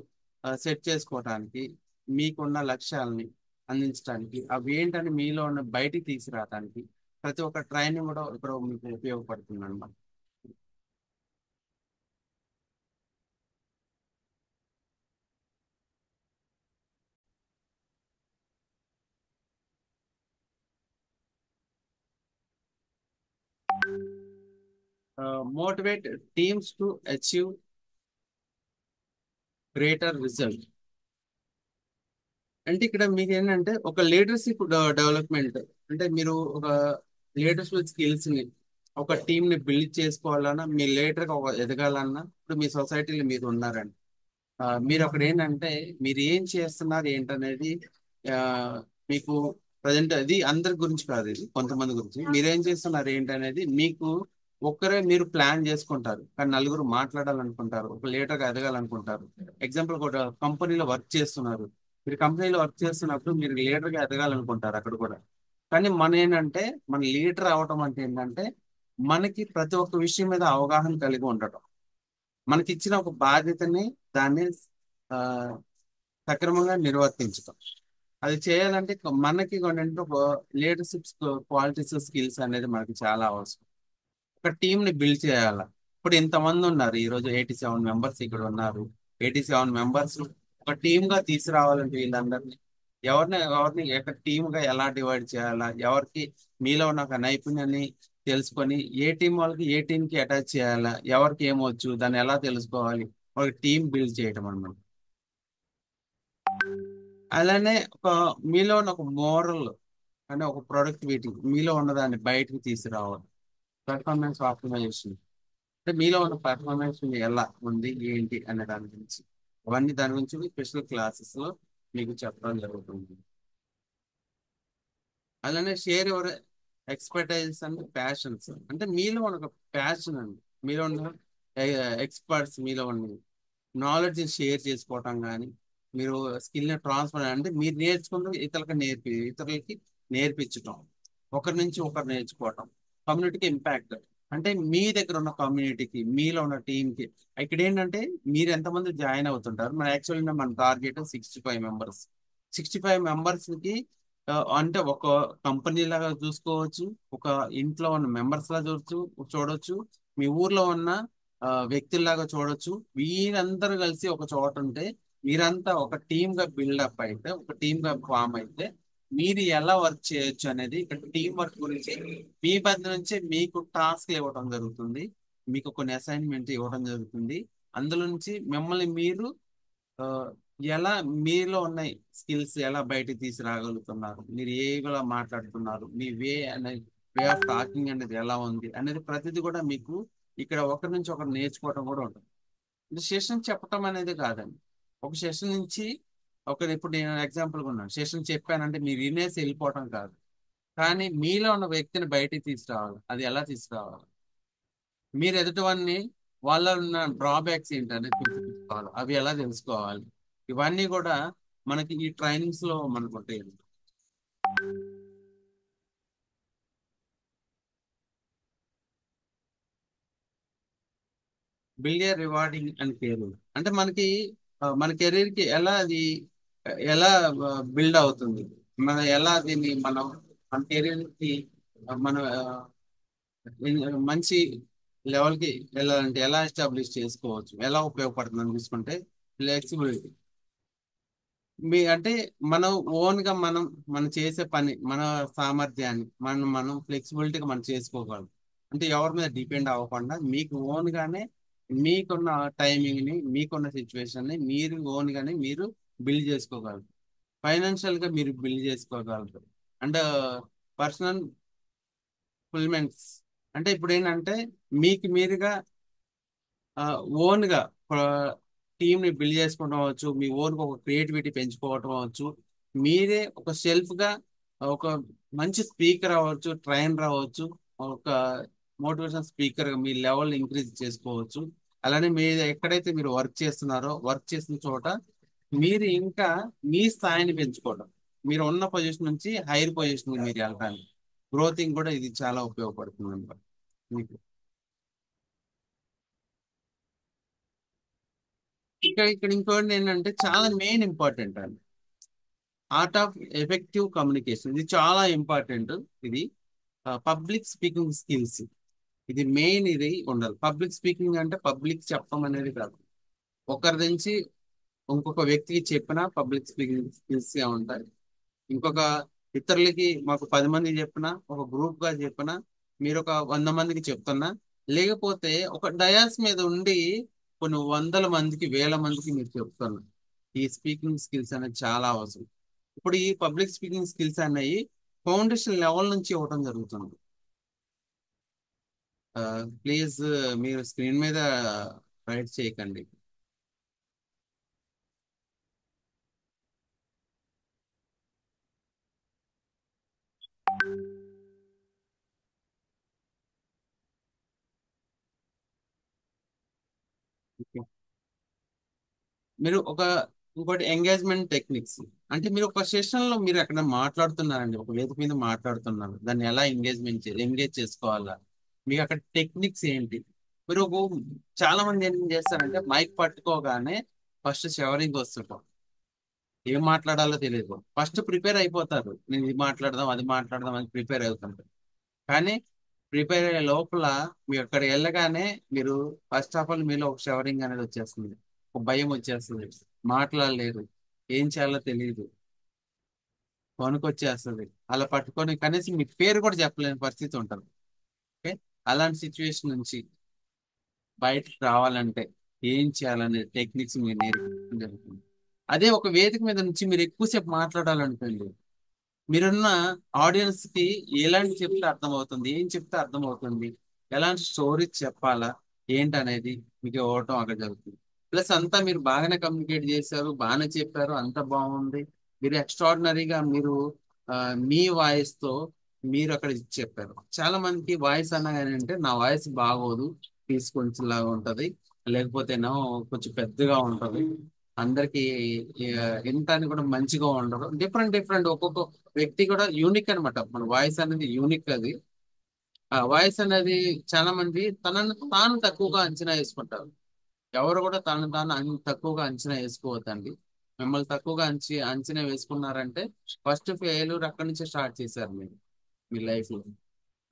సెట్ చేసుకోవటానికి, మీకున్న లక్ష్యాలని అందించడానికి, అవి ఏంటని మీలో ఉన్న బయటికి తీసుకురావడానికి ప్రతి ఒక్క ట్రైనింగ్ కూడా ఇక్కడ మీకు ఉపయోగపడుతుంది అన్నమాట. Motivate teams to achieve greater result. అంటే ఇక్కడ మీకు ఏంటంటే ఒక లీడర్షిప్ డెవలప్మెంట్, అంటే మీరు ఒక లీడర్షిప్ స్కిల్స్ ని, ఒక టీమ్ ని బిల్డ్ చేసుకోవాలన్నా, మీ లీడర్ ఒక ఎదగాలన్నా, ఇప్పుడు మీ సొసైటీలో మీరు ఉన్నారండి. మీరు అక్కడ ఏంటంటే మీరు ఏం చేస్తున్నారు ఏంటనేది ఆ, మీకు ప్రజెంట్ అది అందరి గురించి కాదు, ఇది కొంతమంది గురించి. మీరేం చేస్తున్నారు ఏంటనేది మీకు ఒక్కరే మీరు ప్లాన్ చేసుకుంటారు, కానీ నలుగురు మాట్లాడాలనుకుంటారు, ఒక లీడర్గా ఎదగాలనుకుంటారు. ఎగ్జాంపుల్ ఒక కంపెనీలో వర్క్ చేస్తున్నారు. మీరు కంపెనీలో వర్క్ చేస్తున్నప్పుడు మీరు లీడర్గా ఎదగాలనుకుంటారు అక్కడ కూడా. కానీ మన ఏంటంటే మన లీడర్ అవటం అంటే ఏంటంటే మనకి ప్రతి ఒక్క విషయం మీద అవగాహన కలిగి ఉండటం, మనకి ఇచ్చిన ఒక బాధ్యతని దాన్ని ఆ, సక్రమంగా నిర్వర్తించటం. అది చేయాలంటే మనకి ఏంటంటే ఒక లీడర్షిప్ క్వాలిటీస్ స్కిల్స్ అనేది మనకి చాలా అవసరం. ఒక టీమ్ ని బిల్డ్ చేయాల. ఇప్పుడు ఇంతమంది ఉన్నారు, ఈ రోజు 87 మెంబర్స్ ఇక్కడ ఉన్నారు. 87 మెంబర్స్ ఒక టీమ్ గా తీసుకురావాలంటే వీళ్ళందరినీ ఎవరిని ఒక టీమ్ గా ఎలా డివైడ్ చేయాలా, ఎవరికి మీలో ఉన్న ఒక నైపుణ్యాన్ని తెలుసుకొని ఏ టీం వాళ్ళకి ఏ టీం కి అటాచ్ చేయాలా, ఎవరికి ఏమొచ్చు దాన్ని ఎలా తెలుసుకోవాలి, ఒక టీం బిల్డ్ చేయడం అన్నమాట. అలానే ఒక మీలో ఉన్న ఒక మోరల్ అంటే ఒక ప్రొడక్టివిటీ, మీలో ఉన్నదాన్ని బయటకు తీసుకురావాలి. పెర్ఫార్మెన్స్ ఆప్టిమైజేషన్ అంటే మీలో ఉన్న పెర్ఫార్మెన్స్ ఎలా ఉంది ఏంటి అనే దాని గురించి, అవన్నీ దాని గురించి స్పెషల్ క్లాసెస్ లో మీకు చెప్పడం జరుగుతుంది. అలానే share your expertise and passions, అంటే మీలో ఉన్న ఒక ప్యాషన్ అండి, మీలో ఉన్న ఎక్స్పర్ట్స్, మీలో ఉన్న నాలెడ్జ్ షేర్ చేసుకోవటం కానీ, మీరు స్కిల్ ని ట్రాన్స్ఫర్ అంటే మీరు నేర్చుకుంటూ ఇతరులకి నేర్పించటం, ఒకరి నుంచి ఒకరు నేర్చుకోవటం, కమ్యూనిటీకి ఇంపాక్ట్. అంటే మీ దగ్గర ఉన్న కమ్యూనిటీకి, మీలో ఉన్న టీంకి, ఇక్కడ ఏంటంటే మీరు ఎంతమంది జాయిన్ అవుతుంటారు, మన యాక్చువల్గా మన టార్గెట్ 65 మెంబర్స్. 65 మెంబర్స్ కి అంటే ఒక కంపెనీ లాగా చూసుకోవచ్చు, ఒక ఇంట్లో ఉన్న మెంబర్స్ లాగా చూడొచ్చు, మీ ఊర్లో ఉన్న వ్యక్తుల్లాగా చూడొచ్చు. వీరందరూ కలిసి ఒక చోట ఉంటే, మీరంతా ఒక టీమ్ గా బిల్డప్ అయితే, ఒక టీమ్ గా ఫామ్ అయితే, మీరు ఎలా వర్క్ చేయొచ్చు అనేది ఇక్కడ టీం వర్క్ గురించి మీ మధ్య నుంచి మీకు టాస్క్లు ఇవ్వడం జరుగుతుంది, మీకు కొన్ని అసైన్మెంట్ ఇవ్వడం జరుగుతుంది. అందులో నుంచి మిమ్మల్ని మీరు ఆ, ఎలా మీలో ఉన్న స్కిల్స్ ఎలా బయటికి తీసుకురాగలుగుతున్నారు, మీరు ఏలా మాట్లాడుతున్నారు, మీ వే ఆఫ్ టాకింగ్ అనేది ఎలా ఉంది అనేది ప్రతిదీ కూడా మీకు ఇక్కడ ఒకరి నుంచి ఒకరు నేర్చుకోవడం కూడా ఉంటుంది. ఇది సెషన్ చెప్పటం అనేది కాదండి. ఒక సెషన్ నుంచి ఇప్పుడు నేను ఎగ్జాంపుల్ ఉన్నాను, సెషన్ చెప్పానంటే మీరు వినేసి వెళ్ళిపోవటం కాదు, కానీ మీలో ఉన్న వ్యక్తిని బయటికి తీసుకురావాలి. అది ఎలా తీసుకురావాలి, మీరు ఎదుటివన్నీ వాళ్ళ ఉన్న డ్రాబ్యాక్స్ ఏంటనేది తెలుసుకోవాలి, అవి ఎలా తెలుసుకోవాలి, ఇవన్నీ కూడా మనకి ఈ ట్రైనింగ్స్ లో మనకు ఉంటాయి. బిలియర్ రివార్డింగ్ అని పేరు, అంటే మనకి మన కెరీర్ కి ఎలా అది ఎలా బిల్డ్ అవుతుంది, మన ఎలా దీన్ని మనం మన కెరీర్ కి మనం మంచి లెవెల్ కి వెళ్ళాలంటే ఎలా ఎస్టాబ్లిష్ చేసుకోవచ్చు, ఎలా ఉపయోగపడుతుంది అని చూసుకుంటే ఫ్లెక్సిబిలిటీ. మీ అంటే మనం ఓన్ గా మనం చేసే పని మన సామర్థ్యాన్ని మనం ఫ్లెక్సిబిలిటీగా మనం చేసుకోగలం. అంటే ఎవరి మీద డిపెండ్ అవ్వకుండా మీకు ఓన్ గానే మీకున్న టైమింగ్ ని మీకున్న సిచ్యువేషన్ ని మీరు ఓన్ గానే మీరు బిల్డ్ చేసుకోగలరు. ఫైనాన్షియల్ గా మీరు బిల్డ్ చేసుకోగలరు. అండ్ పర్సనల్ ఫుల్మెంట్స్ అంటే ఇప్పుడు ఏంటంటే మీకు మీరుగా ఓన్ గా టీమ్ ని బిల్డ్ చేసుకోవడం అవ్వచ్చు, మీ ఓన్ గా ఒక క్రియేటివిటీ పెంచుకోవటం అవ్వచ్చు, మీరే ఒక సెల్ఫ్ గా ఒక మంచి స్పీకర్ అవ్వచ్చు, ట్రైనర్ అవ్వచ్చు, ఒక మోటివేషన్ స్పీకర్ గా మీ లెవెల్ ఇంక్రీజ్ చేసుకోవచ్చు. అలానే మీరు ఎక్కడైతే మీరు వర్క్ చేస్తున్నారో వర్క్ చేసిన చోట మీరు ఇంకా మీ స్థాయిని పెంచుకోవడం, మీరు ఉన్న పొజిషన్ నుంచి హైయర్ పొజిషన్ మీరు వెళ్ళడానికి గ్రోతింగ్ కూడా ఇది చాలా ఉపయోగపడుతుంది అన్నమాట మీకు. ఇక్కడ ఇంకోటి ఏంటంటే చాలా మెయిన్ ఇంపార్టెంట్ అండి, ఆర్ట్ ఆఫ్ ఎఫెక్టివ్ కమ్యూనికేషన్. ఇది చాలా ఇంపార్టెంట్. ఇది పబ్లిక్ స్పీకింగ్ స్కిల్స్, ఇది మెయిన్. ఇది ఉండాలి. పబ్లిక్ స్పీకింగ్ అంటే పబ్లిక్ చెప్పడం అనేది కాదు, ఒకరి నుంచి ఇంకొక వ్యక్తికి చెప్పిన పబ్లిక్ స్పీకింగ్ స్కిల్స్ ఉంటాయి. ఇంకొక ఇతరులకి మాకు 10 మంది చెప్పినా, ఒక గ్రూప్ గా చెప్పినా, మీరు ఒక 100 మందికి చెప్తున్నా, లేకపోతే ఒక డయాస్ మీద ఉండి కొన్ని వందల మందికి వేల మందికి మీరు చెప్తున్నా, ఈ స్పీకింగ్ స్కిల్స్ అనేది చాలా అవసరం. ఇప్పుడు ఈ పబ్లిక్ స్పీకింగ్ స్కిల్స్ అనేవి ఫౌండేషన్ లెవెల్ నుంచి ఇవ్వడం జరుగుతుంది. ప్లీజ్ మీరు స్క్రీన్ మీద రైట్ చేయకండి. మీరు ఇంకోటి ఎంగేజ్మెంట్ టెక్నిక్స్. అంటే మీరు ఒక సెషన్ లో మీరు అక్కడ మాట్లాడుతున్నారండి, ఒక వేదిక మీద మాట్లాడుతున్నారు, దాన్ని ఎలా ఎంగేజ్ చేసుకోవాలా, మీకు అక్కడ టెక్నిక్స్ ఏంటి. మీరు చాలా మంది ఏం చేస్తారంటే మైక్ పట్టుకోగానే ఫస్ట్ షవరింగ్ వస్తుంటాం, ఏం మాట్లాడాలో తెలియదు, ఫస్ట్ ప్రిపేర్ అయిపోతారు, నేను ఇది మాట్లాడదాం అది మాట్లాడదాం అని ప్రిపేర్ అవుతుంటారు. కానీ ప్రిపేర్ అయ్యే లోపల మీరు అక్కడ వెళ్ళగానే మీరు ఫస్ట్ ఆఫ్ ఆల్ మీలో ఒక షవరింగ్ అనేది వచ్చేస్తుంది, ఒక భయం వచ్చేస్తుంది, మాట్లాడలేరు, ఏం చేయాలో తెలియదు, వణుకొచ్చేస్తుంది. అలా పట్టుకొని కనీసం మీ పేరు కూడా చెప్పలేని పరిస్థితి ఉంటుంది. ఓకే, అలాంటి సిచ్యువేషన్ నుంచి బయటకు రావాలంటే ఏం చేయాలనే టెక్నిక్స్ మీరు నేర్పించడం జరుగుతుంది. అదే ఒక వేదిక మీద నుంచి మీరు ఎక్కువసేపు మాట్లాడాలనుకోండి, మీరున్న ఆడియన్స్ కి ఎలాంటి చెప్తే అర్థమవుతుంది, ఏం చెప్తే అర్థమవుతుంది, ఎలాంటి స్టోరీస్ చెప్పాలా ఏంటనేది మీకు ఇవ్వటం అక్కడ జరుగుతుంది. ప్లస్ అంతా మీరు బాగానే కమ్యూనికేట్ చేశారు, బాగానే చెప్పారు, అంత బాగుంది, మీరు ఎక్స్ట్రాడినరీగా మీరు ఆ, మీ వాయిస్ తో మీరు అక్కడ చెప్పారు. చాలా మందికి వాయిస్ అనగానే అంటే నా వాయిస్ బాగోదు, తీసుకొంచెంలాగా ఉంటది, లేకపోతేనో కొంచెం పెద్దగా ఉంటది, అందరికి వినటానికి కూడా మంచిగా ఉండదు, డిఫరెంట్ డిఫరెంట్ ఒక్కొక్క వ్యక్తి కూడా యూనిక్ అన్నమాట. మన వాయిస్ అనేది యూనిక్. అది ఆ వాయిస్ అనేది చాలా మంది తనను తాను తక్కువగా అంచనా వేసుకుంటారు. ఎవరు కూడా తనను తాను తక్కువగా అంచనా వేసుకోవద్దండి. మిమ్మల్ని తక్కువగా అంచనా వేసుకున్నారంటే ఫస్ట్ ఫెయిల్యూర్ అక్కడి నుంచే స్టార్ట్ చేశారు మీరు మీ లైఫ్ లో.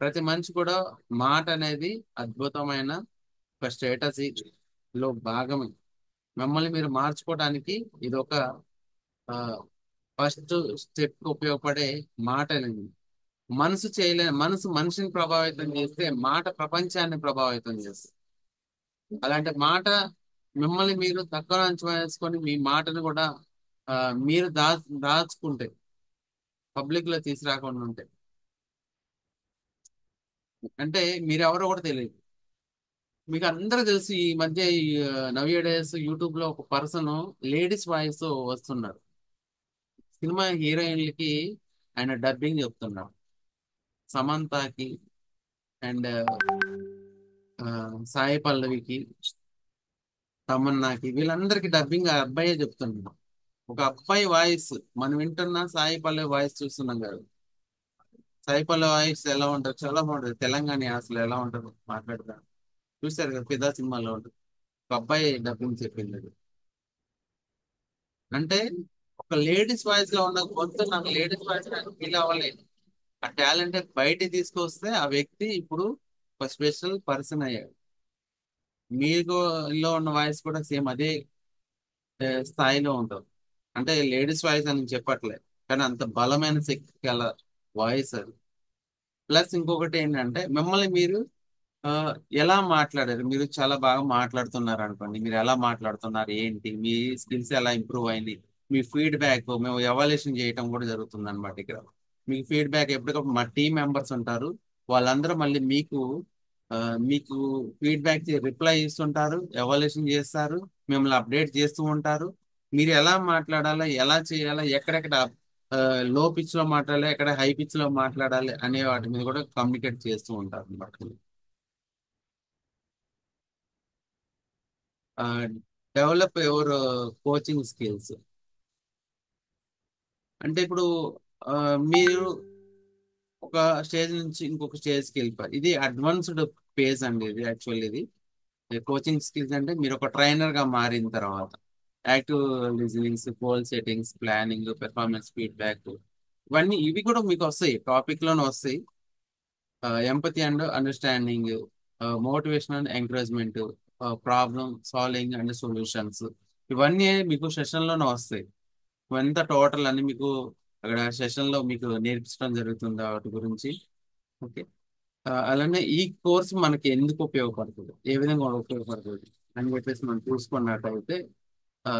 ప్రతి మనిషి కూడా మాట అనేది అద్భుతమైన ఒక స్టేటస్ లో భాగమే. మిమ్మల్ని మీరు మార్చుకోవడానికి ఇది ఒక ఫస్ట్ స్టెప్ ఉపయోగపడే మాట అనేది. మనసు మనిషిని ప్రభావితం చేస్తే మాట ప్రపంచాన్ని ప్రభావితం చేస్తుంది. అలాంటి మాట మిమ్మల్ని మీరు తక్కువ అంచనా వేసుకొని మీ మాటను కూడా ఆ, మీరు దాచుకుంటే పబ్లిక్ లో తీసుకురాకుండా ఉంటే అంటే మీరు ఎవరో కూడా తెలియదు. మీకు అందరూ తెలుసు ఈ మధ్య నవ్య డేస్ యూట్యూబ్ లో ఒక పర్సన్ లేడీస్ వాయిస్ వస్తున్నారు, సినిమా హీరోయిన్లకి ఆయన డబ్బింగ్ చెప్తున్నాడు. సమంతకి అండ్ సాయి పల్లవికి, తమన్నాకి, వీళ్ళందరికి డబ్బింగ్ ఆ అబ్బాయే చెప్తున్నాడు. ఒక అబ్బాయి వాయిస్ మనం వింటున్నా, సాయి పల్లవి వాయిస్ చూస్తున్నాం కదా. సాయి పల్లవి వాయిస్ ఎలా ఉంటుంది, చాలా బాగుంటుంది. తెలంగాణ అసలు ఎలా ఉంటుంది మాట్లాడతారు, చూశారు కదా ఫిదా సినిమాలో ఉంటుంది. ఒక అబ్బాయి డబ్బింగ్ చెప్పింది అది. అంటే ఒక లేడీస్ వాయిస్ లో ఉన్న గొంతు నాకు లేడీస్ వాయిస్ ఫీల్ అవ్వలేదు. ఆ టాలెంట్ బయటికి తీసుకొస్తే ఆ వ్యక్తి ఇప్పుడు ఒక స్పెషల్ పర్సన్ అయ్యాడు. మీకు లో ఉన్న వాయిస్ కూడా సేమ్ అదే స్థాయిలో ఉంటుంది. అంటే లేడీస్ వాయిస్ అని చెప్పట్లే, కానీ అంత బలమైన శక్తి గల వాయిస్ అది. ప్లస్ ఇంకొకటి ఏంటంటే మిమ్మల్ని మీరు ఆ, ఎలా మాట్లాడారు, మీరు చాలా బాగా మాట్లాడుతున్నారు అనుకోండి, మీరు ఎలా మాట్లాడుతున్నారు ఏంటి, మీ స్కిల్స్ ఎలా ఇంప్రూవ్ అయింది, మీ ఫీడ్బ్యాక్ మేము ఎవాల్యుయేషన్ చేయటం కూడా జరుగుతుంది అనమాట ఇక్కడ. మీకు ఫీడ్బ్యాక్ ఎప్పటికప్పుడు మా టీం మెంబర్స్ ఉంటారు, వాళ్ళందరూ మళ్ళీ ఆ, మీకు ఫీడ్బ్యాక్ రిప్లై ఇస్తుంటారు, ఎవాల్యుయేషన్ చేస్తారు, మిమ్మల్ని అప్డేట్ చేస్తూ ఉంటారు. మీరు ఎలా మాట్లాడాలో, ఎలా చేయాలో, ఎక్కడెక్కడ లో పిచ్ లో మాట్లాడాలి, ఎక్కడ హై పిచ్ లో మాట్లాడాలి అనే వాటి మీద కూడా కమ్యూనికేట్ చేస్తూ ఉంటారు అనమాట. డెవలప్ యువర్ కోచింగ్ స్కిల్స్ అంటే ఇప్పుడు ఆ, మీరు ఒక స్టేజ్ నుంచి ఇంకొక స్టేజ్కి వెళ్ళిపోయారు, ఇది అడ్వాన్స్డ్ పేజ్ అండి. ఇది యాక్చువల్ ఇది కోచింగ్ స్కిల్స్ అంటే మీరు ఒక ట్రైనర్ గా మారిన తర్వాత active listenings, goal settings, planning, performance feedback, ఇవన్నీ ఇవి కూడా మీకు వస్తాయి, టాపిక్ లోనే వస్తాయి. Empathy and understanding, motivation and encouragement, problem solving and solutions, ఇవన్నీ మీకు సెషన్ లోనే వస్తాయి. ఇవంతా టోటల్ అన్ని మీకు అక్కడ సెషన్ లో మీకు నేర్పించడం జరుగుతుంది వాటి గురించి. ఓకే. అలానే ఈ కోర్స్ మనకి ఎందుకు ఉపయోగపడుతుంది, ఏ విధంగా ఉపయోగపడుతుంది అని చెప్పేసి మనం చూసుకున్నట్టయితే, ఆ,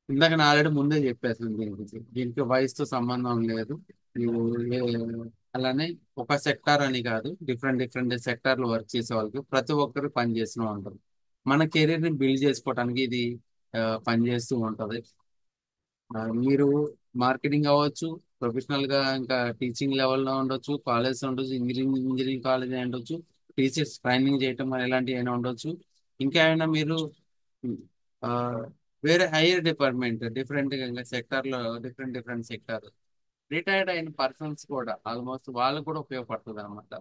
ఇందాక నేను ఆల్రెడీ ముందే చెప్పేసాను దీని గురించి. దీనికి వయసుతో సంబంధం లేదు. ನೀವು అలానే ఒక సెక్టార్ అని కాదు, డిఫరెంట్ డిఫరెంట్ సెక్టార్లు వర్క్ చేసే వాళ్ళకి ప్రతి ఒక్కరు పని చేస్తూ ఉంటారు. మన కెరీర్ ని బిల్డ్ చేసుకోవడానికి ఇది పనిచేస్తూ ఉంటది. మీరు మార్కెటింగ్ అవ్వచ్చు, ప్రొఫెషనల్ గా ఇంకా టీచింగ్ లెవెల్లో ఉండొచ్చు, కాలేజ్ ఉండొచ్చు, ఇంజనీరింగ్ కాలేజ్ అయి ఉండొచ్చు, టీచర్స్ ట్రైనింగ్ చేయటం ఇలాంటివి అయినా ఉండొచ్చు. ఇంకా అయినా మీరు ఆ, వేరే హైయర్ డిపార్ట్మెంట్ డిఫరెంట్ గా సెక్టార్ లో డిఫరెంట్ డిఫరెంట్ సెక్టార్ రిటైర్డ్ అయిన పర్సన్స్ కూడా ఆల్మోస్ట్ వాళ్ళకు కూడా ఉపయోగపడుతుంది అనమాట.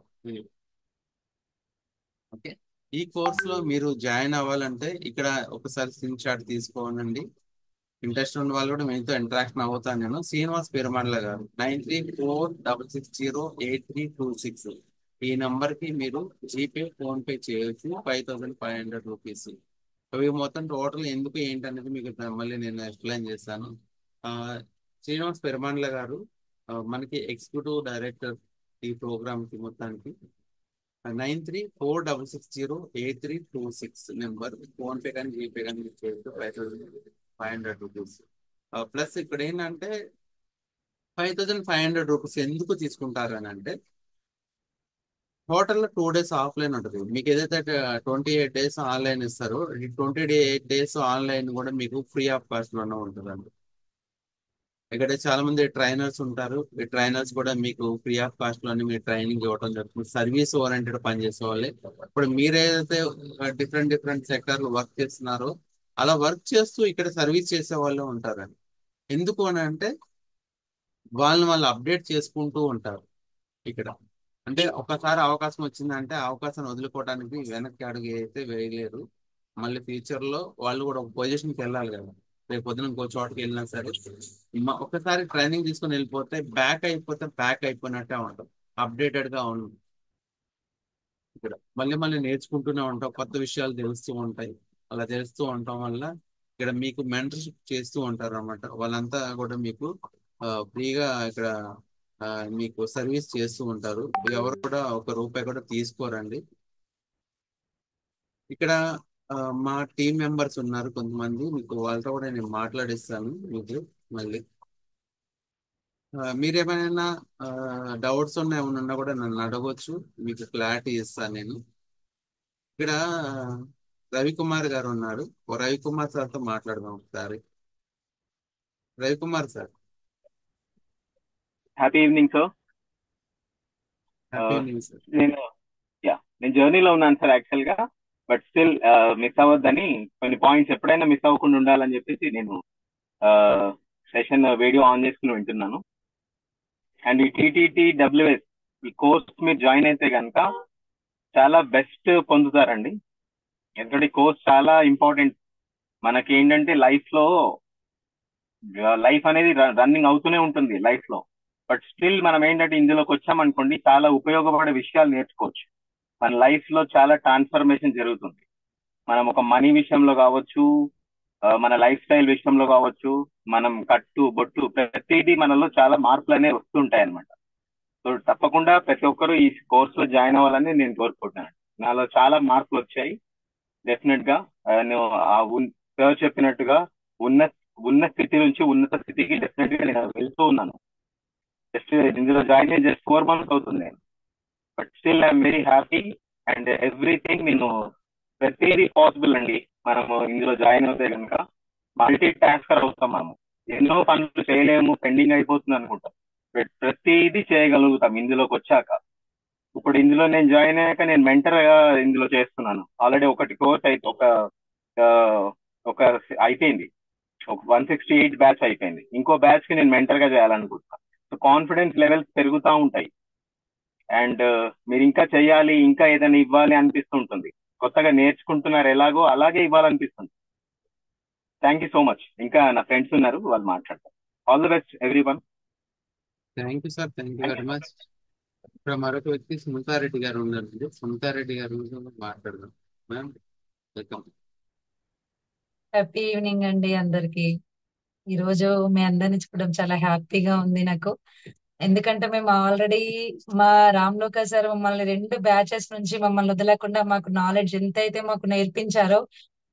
ఓకే. ఈ కోర్స్ లో మీరు జాయిన్ అవ్వాలంటే ఇక్కడ ఒకసారి స్క్రీన్ షాట్ తీసుకోనండి. ఇంట్రెస్ట్ ఉన్న వాళ్ళు కూడా మీతో ఇంటరాక్షన్ అవుతాను. నేను శ్రీనివాస్ పెరుమాళ్ళ గారు, 9346083226, ఈ నంబర్ కి మీరు జీపే, ఫోన్ పే చేయొచ్చు, 5500 రూపీస్. అవి మొత్తం టోటల్ ఎందుకు ఏంటి అనేది మీకు మళ్ళీ నేను ఎక్స్ప్లెయిన్ చేస్తాను. ఆ, శ్రీనివాస్ పెరుమాళ్ళ గారు మనకి ఎగ్జిక్యూటివ్ డైరెక్టర్ ఈ ప్రోగ్రామ్ కి మొత్తానికి. 9346083226 నెంబర్, ఫోన్ పే కానీ జీపే కానీ మీరు చేయొచ్చు, 5500 రూపీస్. ప్లస్ ఇక్కడ ఏంటంటే 5500 రూపీస్ ఎందుకు తీసుకుంటారు అని అంటే, టోటల్ 2 డేస్ ఆఫ్లైన్ ఉంటుంది. మీకు ఏదైతే 28 డేస్ ఆన్లైన్ ఇస్తారో, ఈ 28 డేస్ ఆన్లైన్ కూడా మీకు ఫ్రీ ఆఫ్ కాస్ట్ లోనే ఉంటుందండి. ఇక్కడ చాలా మంది ట్రైనర్స్ ఉంటారు, ఈ ట్రైనర్స్ కూడా మీకు ఫ్రీ ఆఫ్ కాస్ట్ లోనే మీరు ట్రైనింగ్ ఇవ్వడం జరుగుతుంది. సర్వీస్ ఓరియంటెడ్ పని చేసే వాళ్ళే. ఇప్పుడు మీరు ఏదైతే డిఫరెంట్ డిఫరెంట్ సెక్టార్లు వర్క్ చేస్తున్నారో, అలా వర్క్ చేస్తూ ఇక్కడ సర్వీస్ చేసే వాళ్ళే ఉంటారండి. ఎందుకు అని అంటే వాళ్ళని వాళ్ళు అప్డేట్ చేసుకుంటూ ఉంటారు ఇక్కడ. అంటే ఒకసారి అవకాశం వచ్చిందంటే ఆ అవకాశాన్ని వదులుకోవడానికి వెనక్కి అడుగు అయితే వేయలేరు. మళ్ళీ ఫ్యూచర్ లో వాళ్ళు కూడా ఒక పొజిషన్కి వెళ్ళాలి కదా. రేపు పొద్దున ఇంకో చోటకి వెళ్ళినా సరే ఒకసారి ట్రైనింగ్ తీసుకొని వెళ్ళిపోతే బ్యాక్ అయిపోయినట్టే ఉంటాం. అప్డేటెడ్ గా ఉంటాం ఇక్కడ. మళ్ళీ మళ్ళీ నేర్చుకుంటూనే ఉంటాం, కొత్త విషయాలు తెలుస్తూ ఉంటాయి. అలా తెలుస్తూ ఉండటం వల్ల ఇక్కడ మీకు మెంటర్షిప్ చేస్తూ ఉంటారు అన్నమాట. వాళ్ళంతా కూడా మీకు ఫ్రీగా ఇక్కడ ఆ, మీకు సర్వీస్ చేస్తూ ఉంటారు. ఎవరు కూడా ఒక రూపాయి కూడా తీసుకోరండి ఇక్కడ. ఆ, మా టీం మెంబర్స్ ఉన్నారు కొంతమంది, మీకు వాళ్ళతో కూడా నేను మాట్లాడిస్తాను మీకు మళ్ళీ. మీరేమైనా డౌట్స్ ఏమైనా ఉన్నా కూడా నన్ను అడగవచ్చు, మీకు క్లారిటీ ఇస్తాను నేను. ఇక్కడ రవికుమార్ గారు ఉన్నారు, ఓ రవికుమార్ సార్తో మాట్లాడదాం ఒకసారి. Ravikumar sir, happy evening sir. Happy evening sir. నేను నేను జర్నీలో ఉన్నాను సార్ యాక్చువల్ గా. బట్ స్టిల్ మిస్ అవ్వద్దని, కొన్ని పాయింట్స్ ఎప్పుడైనా మిస్ అవ్వకుండా ఉండాలని చెప్పేసి నేను సెషన్ వీడియో ఆన్ చేసుకుని వింటున్నాను. అండ్ ఈ టీటీటీ డబ్ల్యూఎస్ ఈ కోర్స్ మీరు జాయిన్ అయితే కనుక చాలా బెస్ట్ పొందుతారండి. ఎందుకంటే ఈ కోర్స్ చాలా ఇంపార్టెంట్. మనకి ఏంటంటే లైఫ్ అనేది రన్నింగ్ అవుతూనే ఉంటుంది లైఫ్ లో. బట్ స్టిల్ మనం ఏంటంటే ఇందులోకి వచ్చామనుకోండి, చాలా ఉపయోగపడే విషయాలు నేర్చుకోవచ్చు. మన లైఫ్ లో చాలా ట్రాన్స్ఫర్మేషన్ జరుగుతుంది. మనం ఒక మనీ విషయంలో కావచ్చు, మన లైఫ్ స్టైల్ విషయంలో కావచ్చు, మనం కట్టు బొట్టు ప్రతిదీ మనలో చాలా మార్పులు అనేవి వస్తుంటాయి అనమాట. సో తప్పకుండా ప్రతి ఒక్కరూ ఈ కోర్స్ లో జాయిన్ అవ్వాలని నేను కోరుకుంటున్నాను. నాలో చాలా మార్పులు వచ్చాయి డెఫినెట్ గా. నేను సార్ చెప్పినట్టుగా ఉన్న ఉన్న స్థితి నుంచి ఉన్నత స్థితికి డెఫినెట్ గా నేను వెళ్తూ ఉన్నాను. జస్ట్ ఇందులో జాయిన్ అయ్యి జస్ట్ 4 months అవుతుంది నేను. But still I'm very happy and everything. నేను ప్రతిదీ పాసిబుల్ అండి. మనము ఇందులో జాయిన్ అవుతే కనుక మల్టీ టాస్కర్ అవుతాం. మనము ఎన్నో పనులు చేయలేము, పెండింగ్ అయిపోతుంది అనుకుంటాం. బట్ ప్రతిదీ చేయగలుగుతాం ఇందులోకి వచ్చాక. ఇప్పుడు ఇందులో నేను జాయిన్ అయ్యాక నేను మెంటర్ గా ఇందులో చేస్తున్నాను. ఆల్రెడీ ఒకటి కోర్స్ అయితే ఆ, ఒక అయిపోయింది. ఒక 168 బ్యాచ్ అయిపోయింది. ఇంకో బ్యాచ్ కి నేను మెంటర్ గా చేయాలనుకుంటున్నాను. సో కాన్ఫిడెన్స్ లెవెల్స్ పెరుగుతూ ఉంటాయి. అండ్ మీరు ఇంకా చెయ్యాలి, ఇంకా ఏదైనా ఇవ్వాలి అనిపిస్తుంటుంది. కొత్తగా నేర్చుకుంటున్నారు ఎలాగో అలాగే ఇవ్వాలనిపిస్తుంది. Thank you so much. ఇంకా నా ఫ్రెండ్స్ ఉన్నారు, వాళ్ళు మాట్లాడతారు. All the best everyone. Thank you sir, thank you thank very you. Much. ఇప్పుడు మరొక వ్యక్తి సునీతారెడ్డి గారు ఉన్నారండి. సునీతారెడ్డి గారి గురించి మాట్లాడదాం. Ma'am, welcome. హ్యాపీ ఈవినింగ్ అండి అందరికి. ఈ రోజు మీ అందరిని చూడడం చాలా హ్యాపీగా ఉంది నాకు. ఎందుకంటే మేము ఆల్రెడీ మా రామ్లోక సార్ మమ్మల్ని 2 బ్యాచెస్ నుంచి మమ్మల్ని వదలకుండా మాకు నాలెడ్జ్ ఎంతైతే మాకు నేర్పించారో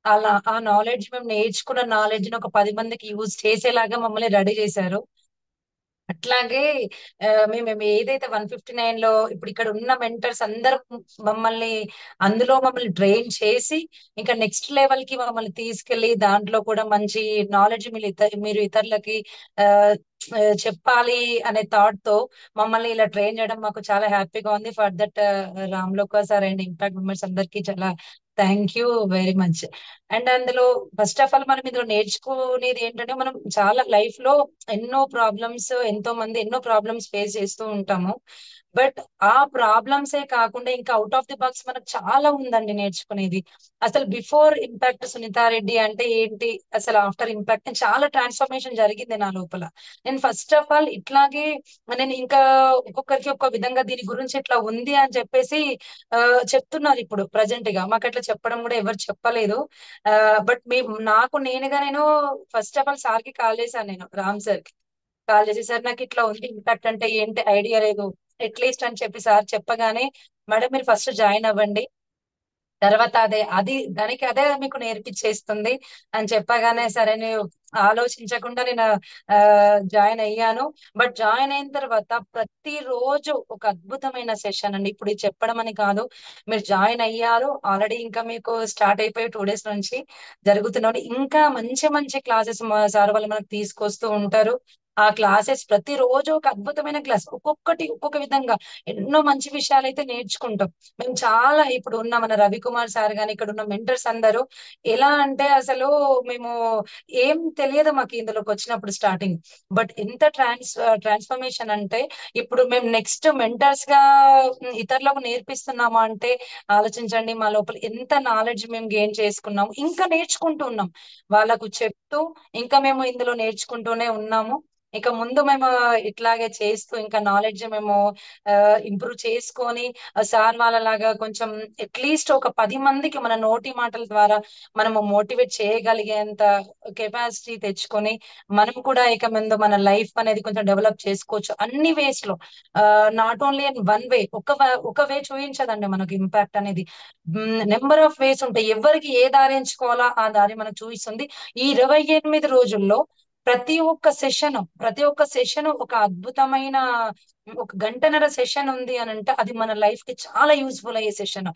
అలా ఆ నాలెడ్జ్ మేము నేర్చుకున్న నాలెడ్జ్ ని ఒక 10 మందికి యూజ్ చేసేలాగా మమ్మల్ని రెడీ చేశారు. అట్లాగే మేము ఏదైతే 159 లో ఇప్పుడు ఇక్కడ ఉన్న మెంటర్స్ అందరూ మమ్మల్ని మమ్మల్ని ట్రైన్ చేసి ఇంకా నెక్స్ట్ లెవెల్ కి మమ్మల్ని తీసుకెళ్లి దాంట్లో కూడా మంచి నాలెడ్జ్ మీరు ఇతరులకి ఆ చెప్పాలి అనే థాట్ తో మమ్మల్ని ఇలా ట్రైన్ చేయడం మాకు చాలా హ్యాపీగా ఉంది. For that Ramloka sir and impact members అందరికి చాలా thank you very much. And అందులో ఫస్ట్ ఆఫ్ ఆల్ మనం ఇందులో నేర్చుకునేది ఏంటంటే మనం చాలా లైఫ్ లో ఎంతో మంది ఎన్నో ప్రాబ్లమ్స్ ఫేస్ చేస్తూ ఉంటాము. బట్ ఆ ప్రాబ్లమ్సే కాకుండా ఇంకా అవుట్ ఆఫ్ ది బాక్స్ మనకు చాలా ఉందండి నేర్చుకునేది. అసలు బిఫోర్ ఇంపాక్ట్ సునీతారెడ్డి అంటే ఏంటి, అసలు ఆఫ్టర్ ఇంపాక్ట్ చాలా ట్రాన్స్ఫర్మేషన్ జరిగింది నా లోపల. నేను ఫస్ట్ ఆఫ్ ఆల్ ఇట్లాగే నేను ఇంకా ఒక్కొక్కరికి ఒక్క విధంగా దీని గురించి ఇట్లా ఉంది అని చెప్పేసి ఆ చెప్తున్నారు ఇప్పుడు ప్రజెంట్ గా. మాకు అట్లా చెప్పడం కూడా ఎవరు చెప్పలేదు. బట్ నాకు నేను ఫస్ట్ ఆఫ్ ఆల్ సార్ కి కాల్ చేశాను, నేను రామ్ సార్ కి కాల్ చేసి సార్ నాకు ఇట్లా ఉంది, ఇంపాక్ట్ అంటే ఏంటి ఐడియా లేదు అట్లీస్ట్ అని చెప్పి సార్ చెప్పగానే మేడం మీరు ఫస్ట్ జాయిన్ అవ్వండి, తర్వాత దానికి అదే మీకు నేర్పించేస్తుంది అని చెప్పగానే సరే నేను ఆలోచించకుండా నేను ఆ జాయిన్ అయ్యాను. బట్ జాయిన్ అయిన తర్వాత ప్రతి రోజు ఒక అద్భుతమైన సెషన్ అండి. ఇప్పుడు ఇది చెప్పడం అని కాదు, మీరు జాయిన్ అయ్యారు ఆల్రెడీ, ఇంకా మీకు స్టార్ట్ అయిపోయి 2 days నుంచి జరుగుతున్నాయి. ఇంకా మంచి మంచి క్లాసెస్ మా సార్ వాళ్ళు మనకు తీసుకొస్తూ ఉంటారు. ఆ క్లాసెస్ ప్రతి రోజు ఒక అద్భుతమైన క్లాస్, ఒక్కొక్కటి ఒక్కొక్క విధంగా ఎన్నో మంచి విషయాలు అయితే నేర్చుకుంటాం. మేము చాలా ఇప్పుడు ఉన్న మన రవికుమార్ సార్ గాని ఇక్కడ ఉన్న మెంటర్స్ అందరూ ఎలా అంటే అసలు మేము ఏం తెలియదు మాకు ఇందులోకి వచ్చినప్పుడు స్టార్టింగ్. బట్ ఎంత ట్రాన్స్ఫర్మేషన్ అంటే ఇప్పుడు మేము నెక్స్ట్ మెంటర్స్ గా ఇతరులకు నేర్పిస్తున్నామా అంటే ఆలోచించండి, మా లోపల ఎంత నాలెడ్జ్ మేము గెయిన్ చేసుకున్నాము, ఇంకా నేర్చుకుంటూ ఉన్నాం వాళ్ళకు చెప్తూ. ఇంకా మేము ఇందులో నేర్చుకుంటూనే ఉన్నాము. ఇక ముందు మేము ఇట్లాగే చేస్తూ ఇంకా నాలెడ్జ్ మేము ఇంప్రూవ్ చేసుకొని సార్ వాళ్ళలాగా కొంచెం అట్లీస్ట్ ఒక 10 మందికి మన నోటి మాటల ద్వారా మనము మోటివేట్ చేయగలిగేంత కెపాసిటీ తెచ్చుకొని మనం కూడా ఇక ముందు మన లైఫ్ అనేది కొంచెం డెవలప్ చేసుకోవచ్చు అన్ని వేస్ లో. Not only in one way, ఒక వే చూపించదండి మనకు ఇంపాక్ట్ అనేది. నెంబర్ ఆఫ్ వేస్ ఉంటాయి, ఎవరికి ఏ దారి ఎంచుకోవాలా ఆ దారి మనకు చూపిస్తుంది. ఈ 28 రోజుల్లో ప్రతి ఒక్క సెషన్ ఒక అద్భుతమైన, ఒక గంటన్నర సెషన్ ఉంది అని అంటే అది మన లైఫ్ కి చాలా యూస్ఫుల్ అయ్యే సెషన్.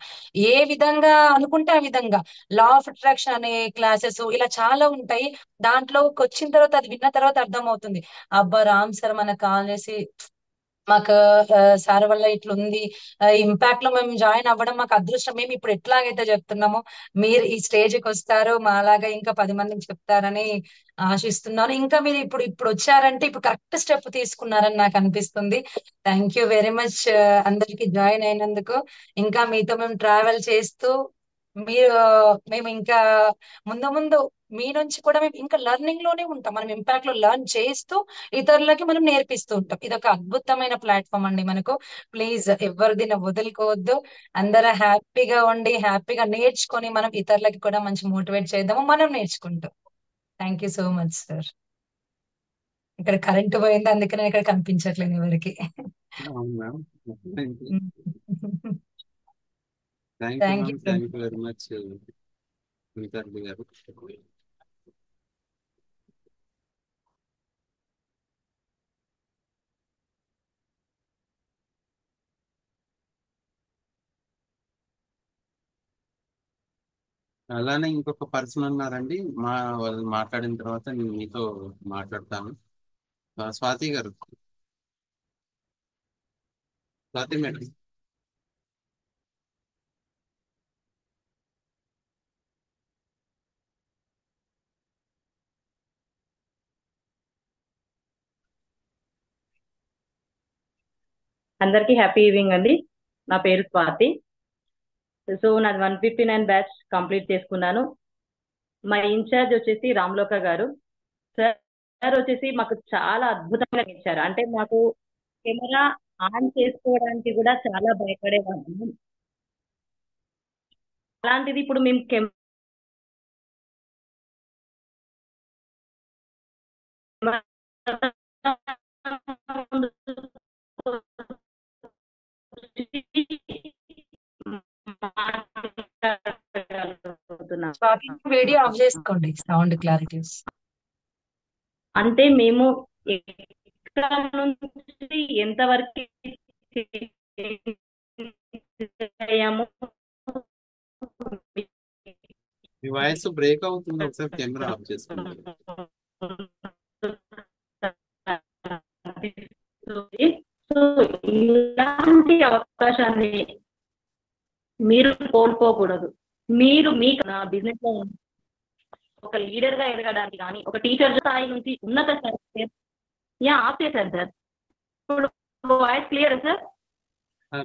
ఏ విధంగా అనుకుంటే ఆ విధంగా లా ఆఫ్ అట్రాక్షన్ అనే క్లాసెస్ ఇలా చాలా ఉంటాయి. దాంట్లోకి వచ్చిన తర్వాత అది విన్న తర్వాత అర్థం అవుతుంది, అబ్బా రామ్ సార్ మనకు కాల్ చేసి మాకు సార్ వల్ల ఇట్లుంది, ఇంపాక్ట్ లో మేము జాయిన్ అవ్వడం మాకు అదృష్టం. మేము ఇప్పుడు ఎట్లాగైతే చెప్తున్నామో మీరు ఈ స్టేజ్ కి వస్తారు మాలాగా ఇంకా 10 మందికి చెప్తారని ఆశిస్తున్నాను. ఇంకా మీరు ఇప్పుడు ఇప్పుడు వచ్చారంటే ఇప్పుడు కరెక్ట్ స్టెప్ తీసుకున్నారని నాకు అనిపిస్తుంది. థ్యాంక్ యూ వెరీ మచ్ అందరికి జాయిన్ అయినందుకు. ఇంకా మీతో మేము ట్రావెల్ చేస్తూ మీరు మేము ఇంకా ముందు ముందు మీ నుంచి కూడా మేము ఇంకా లెర్నింగ్ లోనే ఉంటాం. మనం ఇంపాక్ట్ లో లెర్న్ చేస్తూ ఇతరులకి మనం నేర్పిస్తూ ఉంటాం. ఇది ఒక అద్భుతమైన ప్లాట్ఫామ్ అండి మనకు. ప్లీజ్ ఎవరిది వదులుకోవద్దు. అందరూ హ్యాపీగా ఉండి హ్యాపీగా నేర్చుకొని మనం ఇతరులకి కూడా మంచి మోటివేట్ చేద్దాము మనం నేర్చుకుంటాం. Thank you so much sir. ఇక్కడ కరెంట్ పోయింది, అందుకనే ఇక్కడ కనిపించట్లేదు ఎవరికి. అవును ma'am. Thank you thank you ma'am, so thank you much. Very much Sunitha Reddy గారు. అలానే ఇంకొక పర్సన్ ఉన్నారండి, వాళ్ళు మాట్లాడిన తర్వాత నేను మీతో మాట్లాడతాను. స్వాతి గారు, స్వాతి మేడం. అందరికీ హ్యాపీ ఈవినింగ్ అండి. నా పేరు స్వాతి. సో నాది 159 బ్యాచ్ కంప్లీట్ చేసుకున్నాను. మా ఇన్ఛార్జ్ వచ్చేసి రామ్లోక గారు. సార్ వచ్చేసి మాకు చాలా అద్భుతంగా ఇచ్చారు. అంటే మాకు కెమెరా ఆన్ చేసుకోవడానికి కూడా చాలా భయపడేవాళ్ళము. అలాంటిది ఇప్పుడు మేము స్వాతి వీడియో ఆఫ్ చేసుకోండి, సౌండ్ క్లారిటీ. అంటే మేము ఎక్కడ నుంచి ఎంతవరకు అయ్యాము. మీ వాయిస్ బ్రేక్ అవుతుంది, ఒకసారి కెమెరా ఆఫ్ చేసుకోండి. సో ఇలాంటి అవకాశాన్ని మీరు కోల్పోకూడదు. మీరు మీ బిజినెస్ లో ఒక లీడర్ గా ఎదగడానికి కానీ, ఒక టీచర్ స్థాయి నుంచి ఉన్నత స్థాయి. యా ఆఫ్ చేశారు సార్. ఇప్పుడు వాయిస్ క్లియర్ సార్?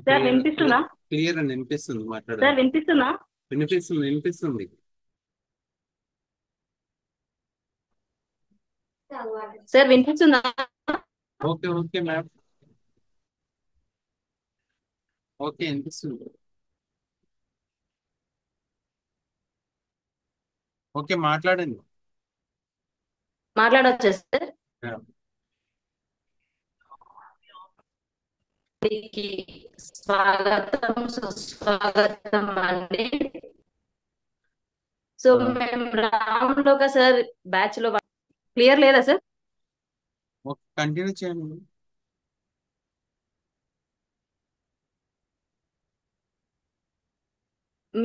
సార్ వినిపిస్తుందా? క్లియర్ అని వినిపిస్తుంది, సార్ మాట్లాడండి. వినిపిస్తుందా? వినిపిస్తుంది. సార్ వినిపిస్తుందా? ఓకే మ్యామ్, ఓకే వినిపిస్తుంది. ఓకే మాట్లాడండి. మాట్లాడొచ్చా సార్? Yeah. స్వాగతం సుస్వాగతం అండి. సో మేము రామ్లోక సార్ బ్యాచ్ లో క్లియర్ లేదా సార్? కంటిన్యూ చేయండి.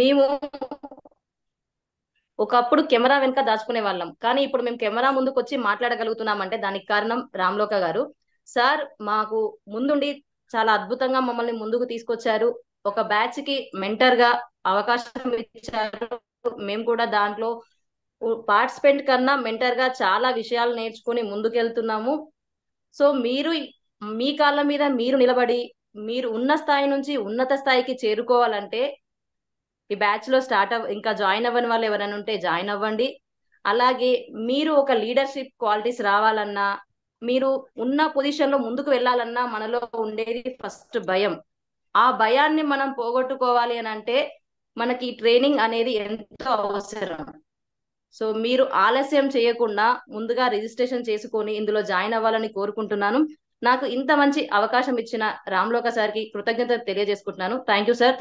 మేము ఒకప్పుడు కెమెరా వెనుక దాచుకునే వాళ్ళం, కానీ ఇప్పుడు మేము కెమెరా ముందుకు వచ్చి మాట్లాడగలుగుతున్నామంటే దానికి కారణం రామ్లోక గారు. సార్ మాకు ముందుండి చాలా అద్భుతంగా మమ్మల్ని ముందుకు తీసుకొచ్చారు. ఒక బ్యాచ్ కి మెంటర్ గా అవకాశం ఇచ్చారు. మేము కూడా దాంట్లో పార్టిసిపెంట్ కన్నా మెంటర్ గా చాలా విషయాలు నేర్చుకుని ముందుకెళ్తున్నాము. సో మీరు మీ కాళ్ళ మీద మీరు నిలబడి మీరు ఉన్న స్థాయి నుంచి ఉన్నత స్థాయికి చేరుకోవాలంటే ఈ బ్యాచ్ లో ఇంకా జాయిన్ అవ్వని వాళ్ళు ఎవరైనా ఉంటే జాయిన్ అవ్వండి. అలాగే మీరు ఒక లీడర్షిప్ క్వాలిటీస్ రావాలన్నా, మీరు ఉన్న పొజిషన్ లో ముందుకు వెళ్ళాలన్నా మనలో ఉండేది ఫస్ట్ భయం. ఆ భయాన్ని మనం పోగొట్టుకోవాలి అని అంటే మనకి ట్రైనింగ్ అనేది ఎంతో అవసరం. సో మీరు ఆలస్యం చేయకుండా ముందుగా రిజిస్ట్రేషన్ చేసుకొని ఇందులో జాయిన్ అవ్వాలని కోరుకుంటున్నాను. నాకు ఇంత మంచి అవకాశం ఇచ్చిన రామ్లోక సార్కి కృతజ్ఞత తెలియజేసుకుంటున్నాను. Thank you sir.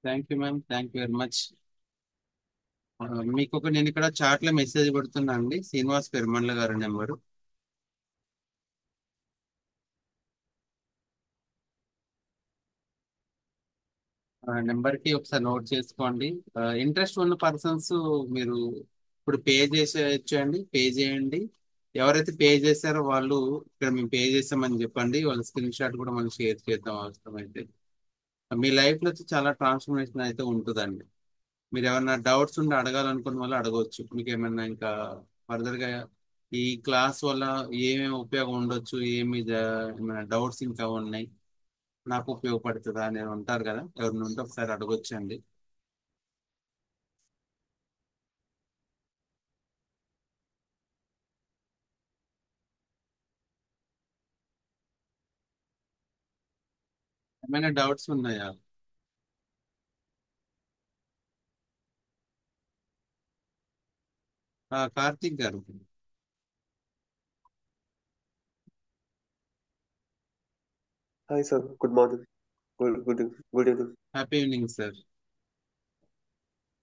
Thank you ma'am, thank you very much. మీకు నేను ఇక్కడ చాట్ లో మెసేజ్ పెడుతున్నా అండి, శ్రీనివాస్ పెరుమండ్ల గారి నెంబరు. నెంబర్కి ఒకసారి నోట్ చేసుకోండి. ఇంట్రెస్ట్ ఉన్న పర్సన్స్ మీరు ఇప్పుడు పే చేసేయండి, పే చేయండి. ఎవరైతే పే చేశారో వాళ్ళు ఇక్కడ మేము పే చేసామని చెప్పండి, వాళ్ళ స్క్రీన్ షాట్ కూడా మనం షేర్ చేద్దాం అవసరమైతే. మీ లైఫ్లో చాలా ట్రాన్స్ఫర్మేషన్ అయితే ఉంటుందండి. మీరు ఏమైనా డౌట్స్ ఉండి అడగాలనుకున్న వాళ్ళు అడగవచ్చు. మీకు ఏమైనా ఇంకా ఫర్దర్గా ఈ క్లాస్ వల్ల ఏమేమి ఉపయోగం ఉండొచ్చు, ఏమైనా డౌట్స్ ఇంకా ఉన్నాయి, నాకు ఉపయోగపడుతుందా అని ఉంటారు కదా, ఎవరిని ఉంటే ఒకసారి అడగొచ్చండి. ఏమైనా డౌట్స్ ఉన్నాయా? కార్తీక్ గారు. Hi, sir. Good morning. Good evening. Happy evening sir.